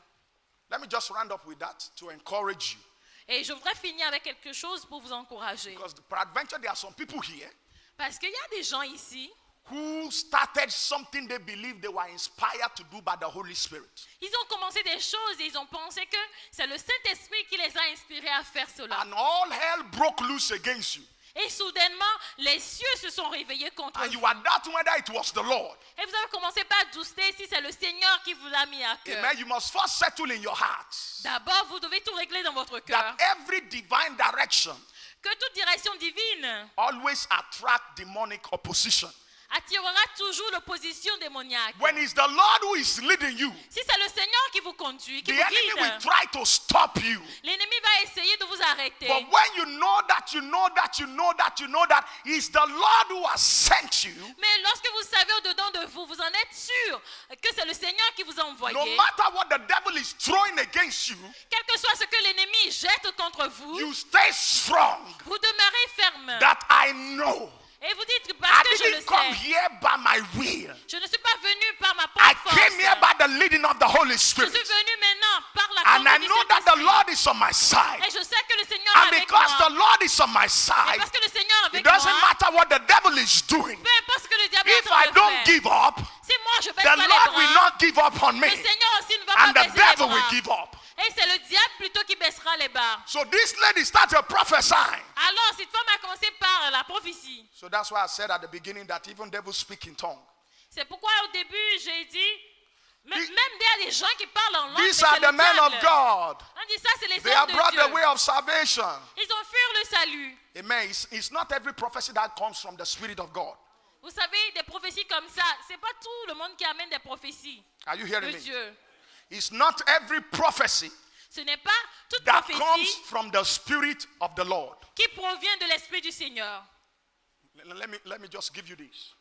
Let me just round up with that to encourage you. Et je voudrais finir avec quelque chose pour vous encourager. Because peradventure there are some people here Parce qu'il y a des gens ici, who started something they believe they were inspired to do by the Holy Spirit. ils ont commencé des choses et ils ont pensé que c'est le Saint-Esprit qui les a inspirés à faire cela. And all hell broke loose against you. Et soudainement, les cieux se sont réveillés contre And vous. you are doubting whether it was the Lord. Et vous avez commencé par douter si c'est le Seigneur qui vous l'a mis à cœur. Amen. You must first settle in your heart D'abord, vous devez tout régler dans votre that cœur. every divine direction Que toute direction divine always attract demonic opposition. attirera toujours l'opposition démoniaque. When it's the Lord who is leading you, Si c'est le Seigneur qui vous conduit, qui the vous enemy will guide, try to stop you. l'ennemi va essayer de vous arrêter. But when you know that it's the Lord who has sent you, Mais lorsque vous savez au-dedans de vous, vous en êtes sûr que c'est le Seigneur qui vous a envoyé. no matter what the devil is throwing against you, Quel que soit ce que l'ennemi jette contre vous, you stay strong. vous demeurez ferme. That I know. Et vous dites I parce que je le didn't come sais. here by my will. Je ne suis pas venu par ma I propre came here force. by the leading of the Holy Je Spirit. suis venu maintenant par la And I conduite du know that the Saint-Esprit. Lord is on my side. Et je sais que le Seigneur And est avec because moi. the Lord is on my Et side, parce que le Seigneur est it avec doesn't moi, matter what the devil is doing. peu importe ce que le diable est If en train I de don't faire. give up, Si moi je baisse the pas les Lord will bras, not give up on me. le Seigneur aussi ne va And pas the baisser les devil will bras. give up. Et c'est le diable plutôt qui baissera les barres. So this lady started prophesying. Alors cette femme a commencé par la prophétie. So that's why I said at the beginning that even devils speak in tongues. C'est pourquoi au début j'ai dit, même il y a des gens qui parlent en langue, mais These c'est are le the men of diable. God. On dit ça, c'est les They hommes have de brought Dieu. the way of salvation. Ils ont fui le salut. Amen. It's not every prophecy that comes from the Spirit of God. Vous savez, des prophéties comme ça, c'est pas tout le monde qui amène des prophéties Are you de hearing me? Dieu. It's not every prophecy Ce n'est pas toute that comes prophétie from the Spirit of the Lord. qui provient de l'Esprit du Seigneur. Let me just give you this.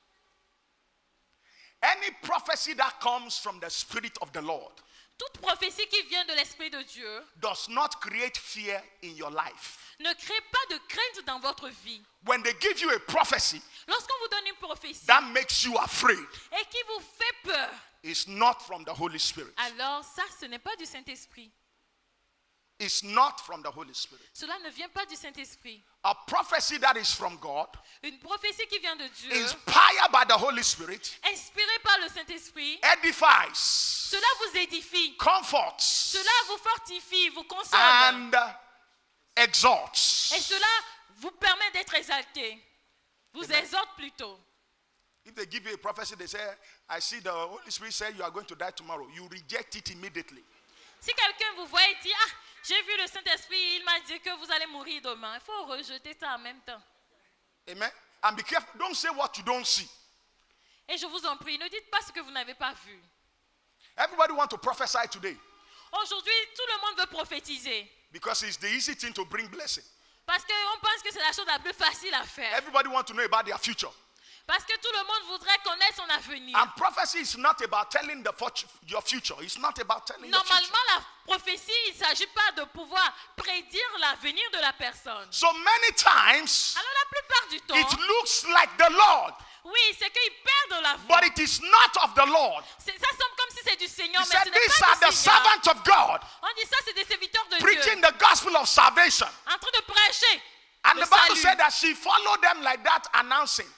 Any prophecy that comes from the Spirit of the Lord Toute prophétie qui vient de l'Esprit de Dieu does not create fear in your life. ne crée pas de crainte dans votre vie. When they give you a prophecy Lorsqu'on vous donne une prophétie that makes you afraid, et qui vous fait peur, it's not from the Holy Spirit. alors ça, ce n'est pas du Saint-Esprit. It's not from the Holy Spirit. Cela ne vient pas du Saint-Esprit. A prophecy that is from God, Une prophétie qui vient de Dieu, inspired by the Holy Spirit, inspirée par le Saint-Esprit, edifies, cela vous édifie, comforts, cela vous fortifie, vous console and exalts. et cela vous permet d'être exalté. Vous Amen. exhorte plutôt. If they give you a prophecy, they say, I see the Holy Spirit say you are going to die tomorrow. You reject it immediately. Si quelqu'un vous voit et dit, ah, j'ai vu le Saint-Esprit, il m'a dit que vous allez mourir demain. Il faut rejeter ça en même temps. Amen. And be careful. Don't say what you don't see. Et je vous en prie, ne dites pas ce que vous n'avez pas vu. Everybody wants to prophesy today Aujourd'hui, tout le monde veut prophétiser. because it's the easy thing to bring blessing. Parce qu'on pense que c'est la chose la plus facile à faire. Everybody wants to know about their future. Parce que tout le monde voudrait connaître son avenir. And prophecy is not about telling your future. It's not about telling your future. Normalement, la prophétie, il ne s'agit pas de pouvoir prédire l'avenir de la personne. So many times, Alors la plupart du temps, it looks like the Lord, oui, c'est qu'ils perdent la but vie. it is not of the Lord. Ça semble comme si c'est du Seigneur, He mais said, ce n'est these pas are du the Seigneur. servants of God, On dit ça, c'est des serviteurs de preaching Dieu, the gospel of salvation. en train de prêcher And le the Bible salut. said that she followed them like that, announcing.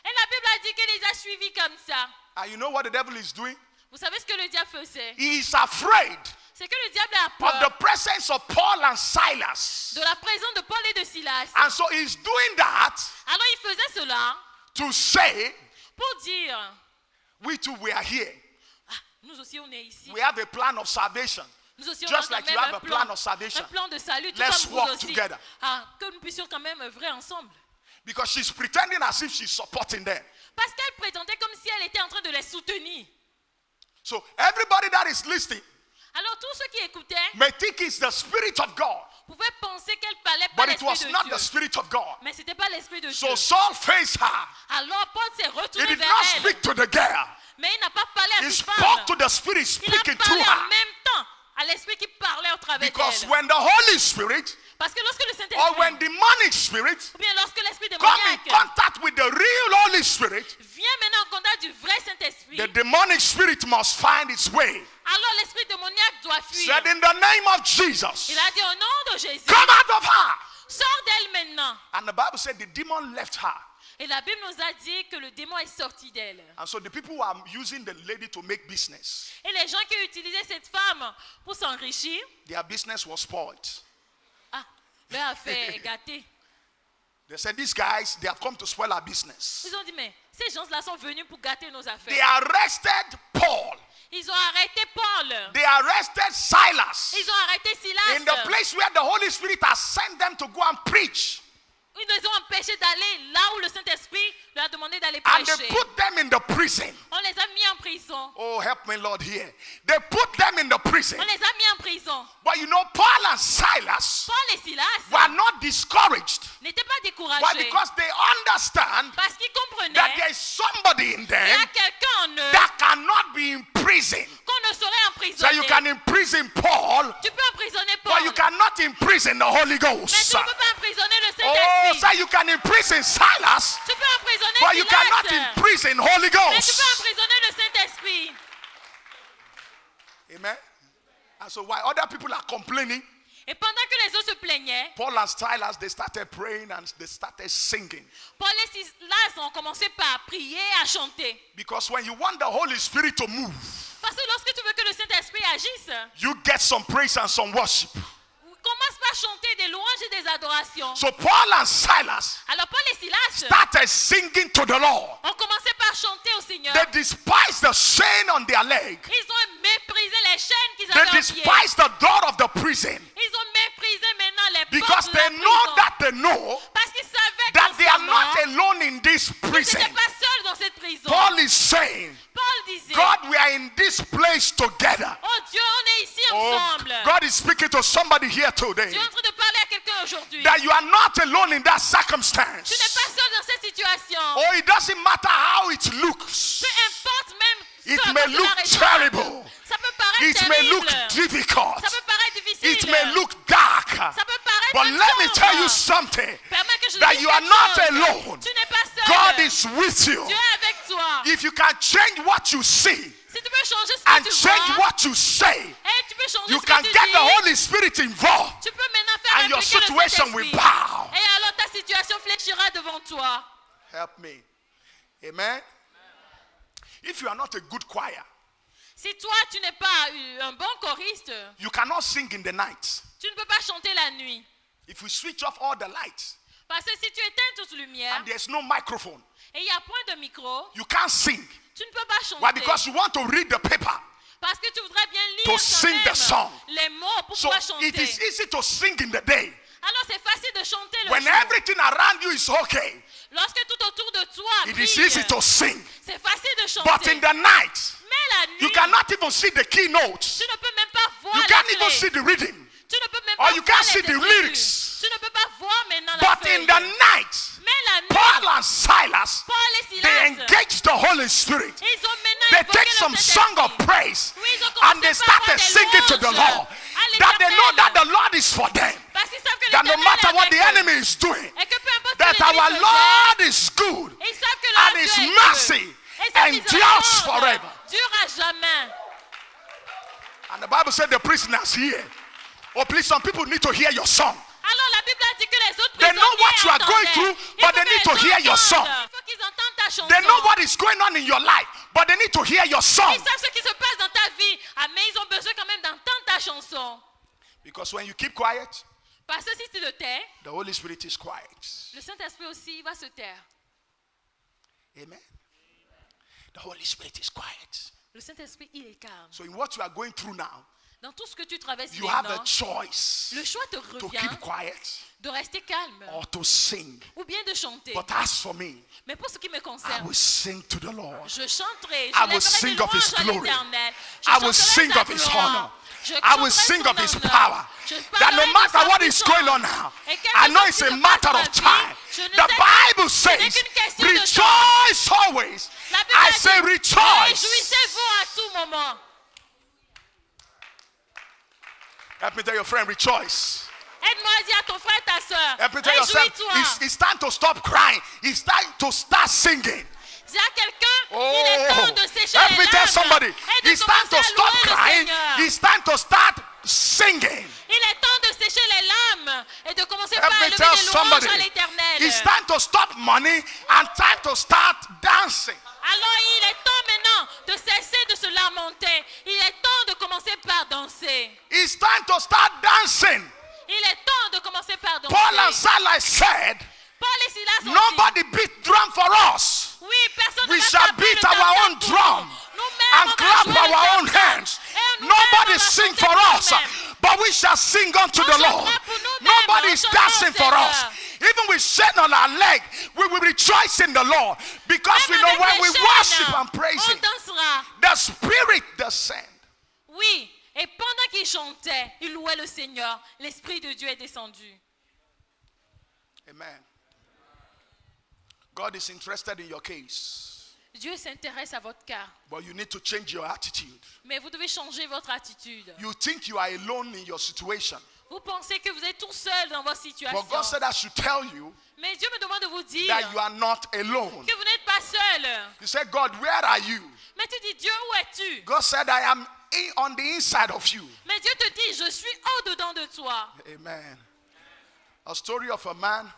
Et la Bible a dit qu'elle les a suivis comme ça. And you know what the devil is doing? Vous savez ce que le diable faisait? He is afraid C'est que le diable a of peur the presence of Paul and Silas. de la présence de Paul et de Silas. And so he's doing that Alors il faisait cela to say, pour dire, we too, we are here. ah, nous aussi on est ici. We have a plan of salvation. Nous aussi on Just a like quand you même have un a plan, plan of salvation. un plan de salut, tout Let's comme vous walk aussi. together. Ah, que nous puissions quand même œuvrer ensemble. Because she's pretending as if she's supporting them. Parce qu'elle prétendait comme si elle était en train de les soutenir. So everybody that is listening Alors tous ceux qui écoutaient may think it's the Spirit of God, pouvaient penser qu'elle parlait pas but it was l'esprit de not Dieu. the Spirit of God. Mais c'était pas l'esprit de So Dieu. Saul faced her. Alors Paul s'est He retourné did vers not elle. speak to the girl. Mais il n'a pas parlé à He cette spoke femme. to the Spirit Il speaking a through parlé en her. même temps à l'esprit qui parlait au travers Because d'elle. when the Holy Spirit Parce que lorsque le or Saint-Esprit, when demonic spirit ou bien lorsque l'esprit come in démoniaque contact with the real Holy Spirit, vient maintenant en contact du vrai Saint-Esprit, the demonic spirit must find its way. alors l'esprit démoniaque doit fuir. Said in the name of Jesus, Il a dit au nom de Jésus, come out of her. sors d'elle maintenant. And the Bible said the demon left her. Et la Bible nous a dit que le démon est sorti d'elle. And so the people who are using the lady to make business, Et les gens qui utilisaient cette femme pour s'enrichir, their business was spoiled. ah, leur affaire est gâtée. They said, these guys, they have come to spoil our business. Ils ont dit, mais ces gens-là sont venus pour gâter nos They affaires. arrested Paul. Ils ont arrêté Paul. They arrested Silas Ils ont arrêté Silas. in the place where the Holy Spirit has sent them to go and preach. Ils les ont empêchés d'aller là où le Saint-Esprit leur a demandé d'aller And prêcher. they put them in the prison. On les a mis en prison. Oh, help me, Lord, here. They put them in the prison. On les a mis en prison. But you know, Paul and Silas Paul et Silas were not discouraged. n'étaient pas Why? découragés. Because they understand Parce qu'ils that comprenaient there is somebody in qu'il y a them quelqu'un en eux that cannot be imprisoned. qu'on ne saurait So emprisonner. you can imprison Paul, Tu peux emprisonner Paul. but you cannot imprison the Holy Mais tu Ghost. ne peux pas emprisonner le Oh, Saint-Esprit. so you can imprison Silas, Tu peux emprisonner but you cannot Silas. imprison Holy Mais tu Ghost. peux emprisonner le Saint-Esprit. Amen. And so while other people are complaining, Et pendant que les autres se plaignaient, Paul and Silas, they started praying and they started singing. Paul et Silas ont commencé par prier et à chanter. Because when you want the Holy Spirit to move, Parce que lorsque tu veux que le Saint-Esprit agisse, you get some praise and some worship. commence par chanter des louanges et des adorations. So Paul and Silas Alors Paul et Silas started singing to the Lord. ont commencé par chanter au Seigneur. They despised the chain on their leg. Ils ont méprisé les chaînes qu'ils They avaient en pied. despised the door of the prison. Ils ont méprisé maintenant les Because portes de they la know prison. that they know Parce qu'ils savaient that qu'en they ce are moment, not alone in this ils prison. n'étaient pas seuls dans cette prison. Paul is saying, Paul disait, God, we are in this place together. oh Dieu, on est ici Oh, ensemble. God is speaking to somebody here today. Dieu est en train de parler à quelqu'un aujourd'hui. That you are not alone in that Tu n'es circumstance. pas seul dans cette situation. Oh, it doesn't matter how it looks. Peu importe même It ce may dont tu look as raison. terrible. Ça peut paraître It may terrible. look difficult. Ça peut paraître difficile. It may look dark. Ça peut paraître But let me sombre. tell you something. Permets que je That dise you are quelque not chose. alone. Tu n'es pas seul. God is with you. Dieu est avec toi. If you can change what you see Si tu peux changer ce que and tu change vois, what you say, et tu peux changer you ce can que tu get dis, the Holy Spirit involved. tu peux maintenant faire And your impliquer le situation Saint-Esprit. will bow. Et alors ta situation fléchira devant toi. Help me. Amen. If you are not a good choir, Si toi tu n'es pas un bon choriste, you cannot sing in the night. tu ne peux pas chanter la nuit. If we switch off all the lights Parce que si tu éteins toute lumière and there's no microphone, et il n'y a point de micro, you can't sing. tu ne peux pas chanter. Why? Because you want to read the paper. Parce que tu voudrais bien To lire sing the toi-même song. les mots pour So pouvoir chanter. it is easy to sing in the day. Alors c'est facile de chanter le When jour. everything around you is okay, Lorsque tout autour de toi it brille, is easy to sing. c'est facile de chanter. But in the night, Mais la nuit, you cannot even see the keynotes. tu ne peux même pas voir You les can't even clés. see the reading. Tu ne peux même Or pas you voir can't see les the Écritures. lyrics. Tu ne peux pas voir maintenant la But feuille. in the night, Mais la nuit, Paul and Silas, Paul et they Silas, engaged the Holy Spirit. ils ont maintenant They invoqué take le some Saint-Esprit. song of praise Oui, ils ont commencé and they par avoir started des singing to the louanges Lord. à That they know l'Éternel. that the Lord is for them. Parce qu'ils savent que That no l'Éternel matter est what the avec eux. enemy is doing, Et que peu importe that ce que l'ennemi our faisait, Lord is good ils savent que leur and Dieu his est mercy Dieu. Et sa endures miséricorde forever. dure à jamais. And the Bible said the prisoners here. Oh, please, some people need to hear your song. Alors la Bible a dit que les autres They know what you are prisonniers going entendaient. through, Il but faut they que need to les hear gens your song. entendent. Il faut qu'ils entendent ta chanson. They know what is going on in your life, but they need to hear your song. Ils savent ce qui se passe dans ta vie. Ah, mais ils ont besoin quand même d'entendre ta chanson. Because when you keep quiet, Parce que si tu le tais, the Holy Spirit is quiet. le Saint-Esprit aussi va se taire. Amen. The Holy Spirit is quiet. Le Saint-Esprit, il est calme. So in what you are going through now, Dans tout ce que tu traverses you have a maintenant, choice le choix te to revient keep quiet de rester calme or to sing. ou bien de chanter. But as for me, Mais pour ce qui me I concerne, will sing to the Lord. je chanterai, I je will lèverai sing des of His louanges à glory. l'Éternel. Je I will chanterai sing sa of His gloire. honor. Je I will chanterai sing son of His honneur. power. Je That no parlerai de matter sa what is puissance. going on now, Et quelque I know chose it's qui a se matter passe of dans ma time. vie, je ne The sais- Bible ce n'est says, qu'une question de rejoice always. La Bible I a say dit, rejoice. réjouissez-vous à tout moment. Help me tell your friend, rejoice. Aide-moi à dire à ton frère, ta soeur, Help me tell yourself, réjouis-toi. it's time to stop crying. It's time to start singing. Dis à quelqu'un, Oh, il est temps de sécher help les me tell larmes somebody, et de it's time commencer to à stop louer le crying. Seigneur. It's time to start singing. Il est temps de sécher les larmes et de commencer Help par me élever tell des louanges somebody, à l'Éternel. it's time to stop money and time to start dancing. Alors il est temps maintenant de cesser de se lamenter. Il est temps de commencer par danser. It's time to start dancing. Il est temps de commencer par danser. Paul and Silas said, Paul et Silas ont nobody dit, beat drum for us. oui, personne We ne va shall taper beat le our tam-tam own pour drum nous. Nous-mêmes, and on va clap jouer le our own tam-tam. hands. Et nous-mêmes, Nobody on va sing chanter for pour us, nous-mêmes. but we shall sing unto On the chantera Lord. pour nous-mêmes, Nobody on is chantera au dancing for us. Seigneur. Even with shame on our leg, we will rejoice in the Lord because we Même know avec when les we chaînes, worship and praise on Him, dansera. the Spirit descends. Oui, et pendant qu'il chantait, il louait le Seigneur. L'Esprit de Dieu est descendu. Amen. God is interested in your case, Dieu s'intéresse à votre cas. but you need to change your attitude. Mais vous devez changer votre attitude. You think you are alone in your situation, Vous pensez que vous êtes tout seul dans votre situation. but God said I should tell you Mais Dieu me demande de vous dire that you are not alone. que vous n'êtes pas seul. You said, God, where are you? Mais tu dis, Dieu, où es-tu? God said, I am on the inside of you. Mais Dieu te dit, je suis au-dedans de toi. Amen. A story of a man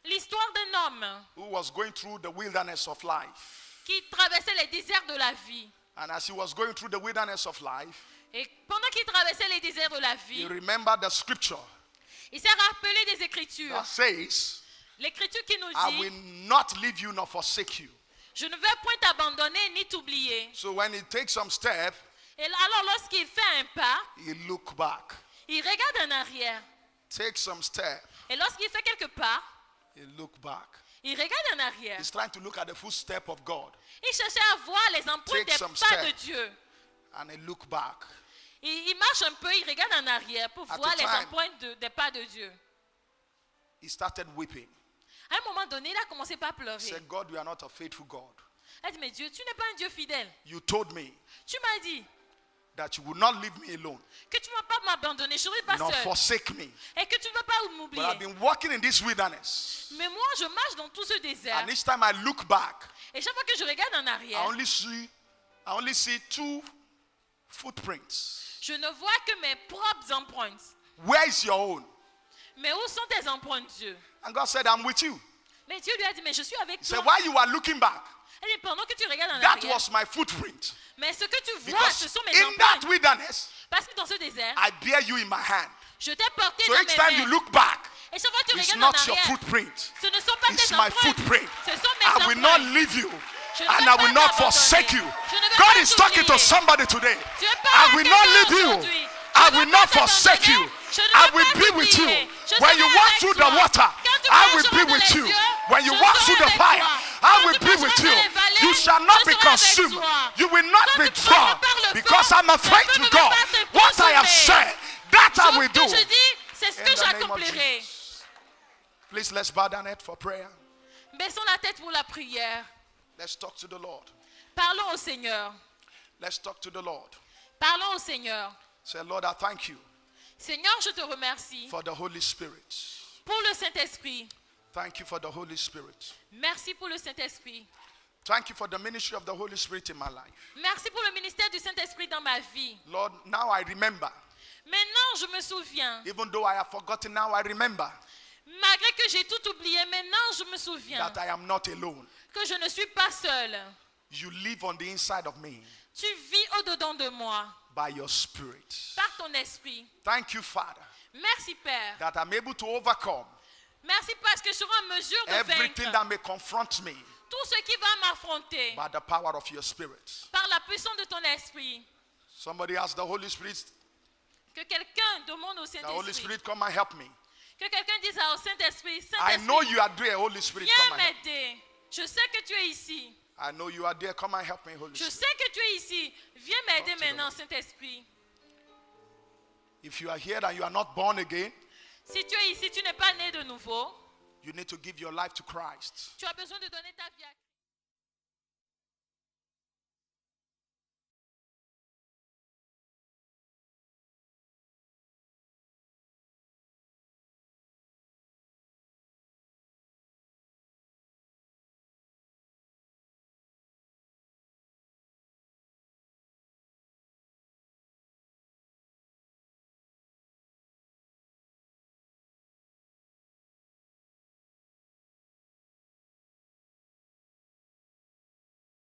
L'histoire d'un homme who was going through the wilderness of life. qui traversait les déserts de la vie. And as he was going through the wilderness of life, Et pendant qu'il traversait les déserts de la he vie, remembered the scripture il s'est rappelé des Écritures. that says, L'écriture qui nous I will dit, not leave you nor forsake you. je ne vais point t'abandonner ni t'oublier. So when he takes some step, Et alors lorsqu'il fait un pas, he look back. il regarde en arrière. Take some step, Et lorsqu'il fait quelques pas, he look back. il regarde en arrière. He's trying to look at the footstep of God. Il cherchait à voir les empreintes Take des some pas step. de Dieu. And he look back. Il marche un peu, il regarde en arrière pour At voir the les time. empreintes des pas de Dieu. He started weeping. À un moment donné, il a commencé par He pleurer. said, God, you are not a faithful God. Il a dit, mais Dieu, tu n'es pas un Dieu fidèle. You told me Tu m'as dit that you would not leave me alone, que tu ne vas pas m'abandonner, je ne serai pas nor seul. forsake me. Et que tu ne vas pas But I've m'oublier. been walking in this wilderness. Mais moi, je marche dans tout ce désert. And each time I look back, Et chaque fois que je regarde en I arrière, only see two footprints. je ne vois que mes propres empreintes. Where is your own? Mais où sont tes empreintes, Dieu? And God said, I'm with you. Mais Dieu lui a dit, mais je suis avec He toi. said, while you are looking back, Elle dit, pendant que tu regardes en that arrière, was my footprint. mais ce que tu vois, Because ce sont mes in that empreintes. wilderness, Parce que dans ce désert, I bear you in my hand. je t'ai porté So dans each mes time you mains. look back, Et chaque fois que tu it's regardes en not your arrière, footprint. ce ne sont pas It's tes my empreintes. footprint. Ce sont mes I will not empreintes. leave you. Je ne And vais I pas will not t'abandonner. forsake you. Je ne vais God pas is talking to t'oublier. somebody today. Dieu parle I will à not quelqu'un leave you. aujourd'hui. I Je ne will vais not pas forsake t'abandonner. you. Je ne I vais will pas be with you. t'oublier. Je When serai you walk avec through the toi. water, Quand tu I will marcheras be dans with les you. cieux, When you je walk serai through the avec fire, toi. I Quand will tu be with marcheras you. dans les vallées, You shall je not be serai avec consumed. toi. You will not Quand be tu passeras drowned par le feu, because I'm a le feu faithful ne va God. pas te What I have consumer. said, that I Ce will que do. je dis, c'est ce In que the name of j'accomplirai. Jesus. Please, let's bow down head for prayer. Baissons la tête pour la prière. Let's talk to the Lord. Parlons au Seigneur. Let's talk to the Lord. Parlons au Seigneur. Say, Lord, I thank you Seigneur, je te remercie for the Holy Spirit. pour le Saint-Esprit. Thank you for the Holy Spirit. Merci pour le Saint-Esprit. Thank you for the ministry of the Holy Spirit in my life. Merci pour le ministère du Saint-Esprit dans ma vie. Lord, now I remember. Maintenant, je me souviens. Even though I have forgotten, now I remember Malgré que j'ai tout oublié, maintenant, je me souviens that I am not alone. que je ne suis pas seule. You live on the inside of me Tu vis au-dedans de moi by your Spirit. par ton esprit. Thank you, Father, Merci, Père. that I'm able to overcome Merci parce que je serai en mesure de everything vaincre that may confront me tout ce qui va m'affronter by the power of your Spirit. par la puissance de ton esprit. Somebody ask the Holy Spirit, Que quelqu'un demande au the Holy Saint-Esprit. Spirit, come and help me. Que quelqu'un dise au Saint-Esprit, I know Saint-Esprit, you are there, Holy Spirit, viens come and help. m'aider. Je sais que tu es ici. I know you are there, come and help me, Holy Je Spirit. sais que tu es ici. Viens m'aider Talk to the maintenant, Lord. Saint-Esprit. If you are here and you are not born again, Si tu es ici, tu n'es pas né de nouveau. you need to give your life to Christ. Tu as besoin de donner ta vie à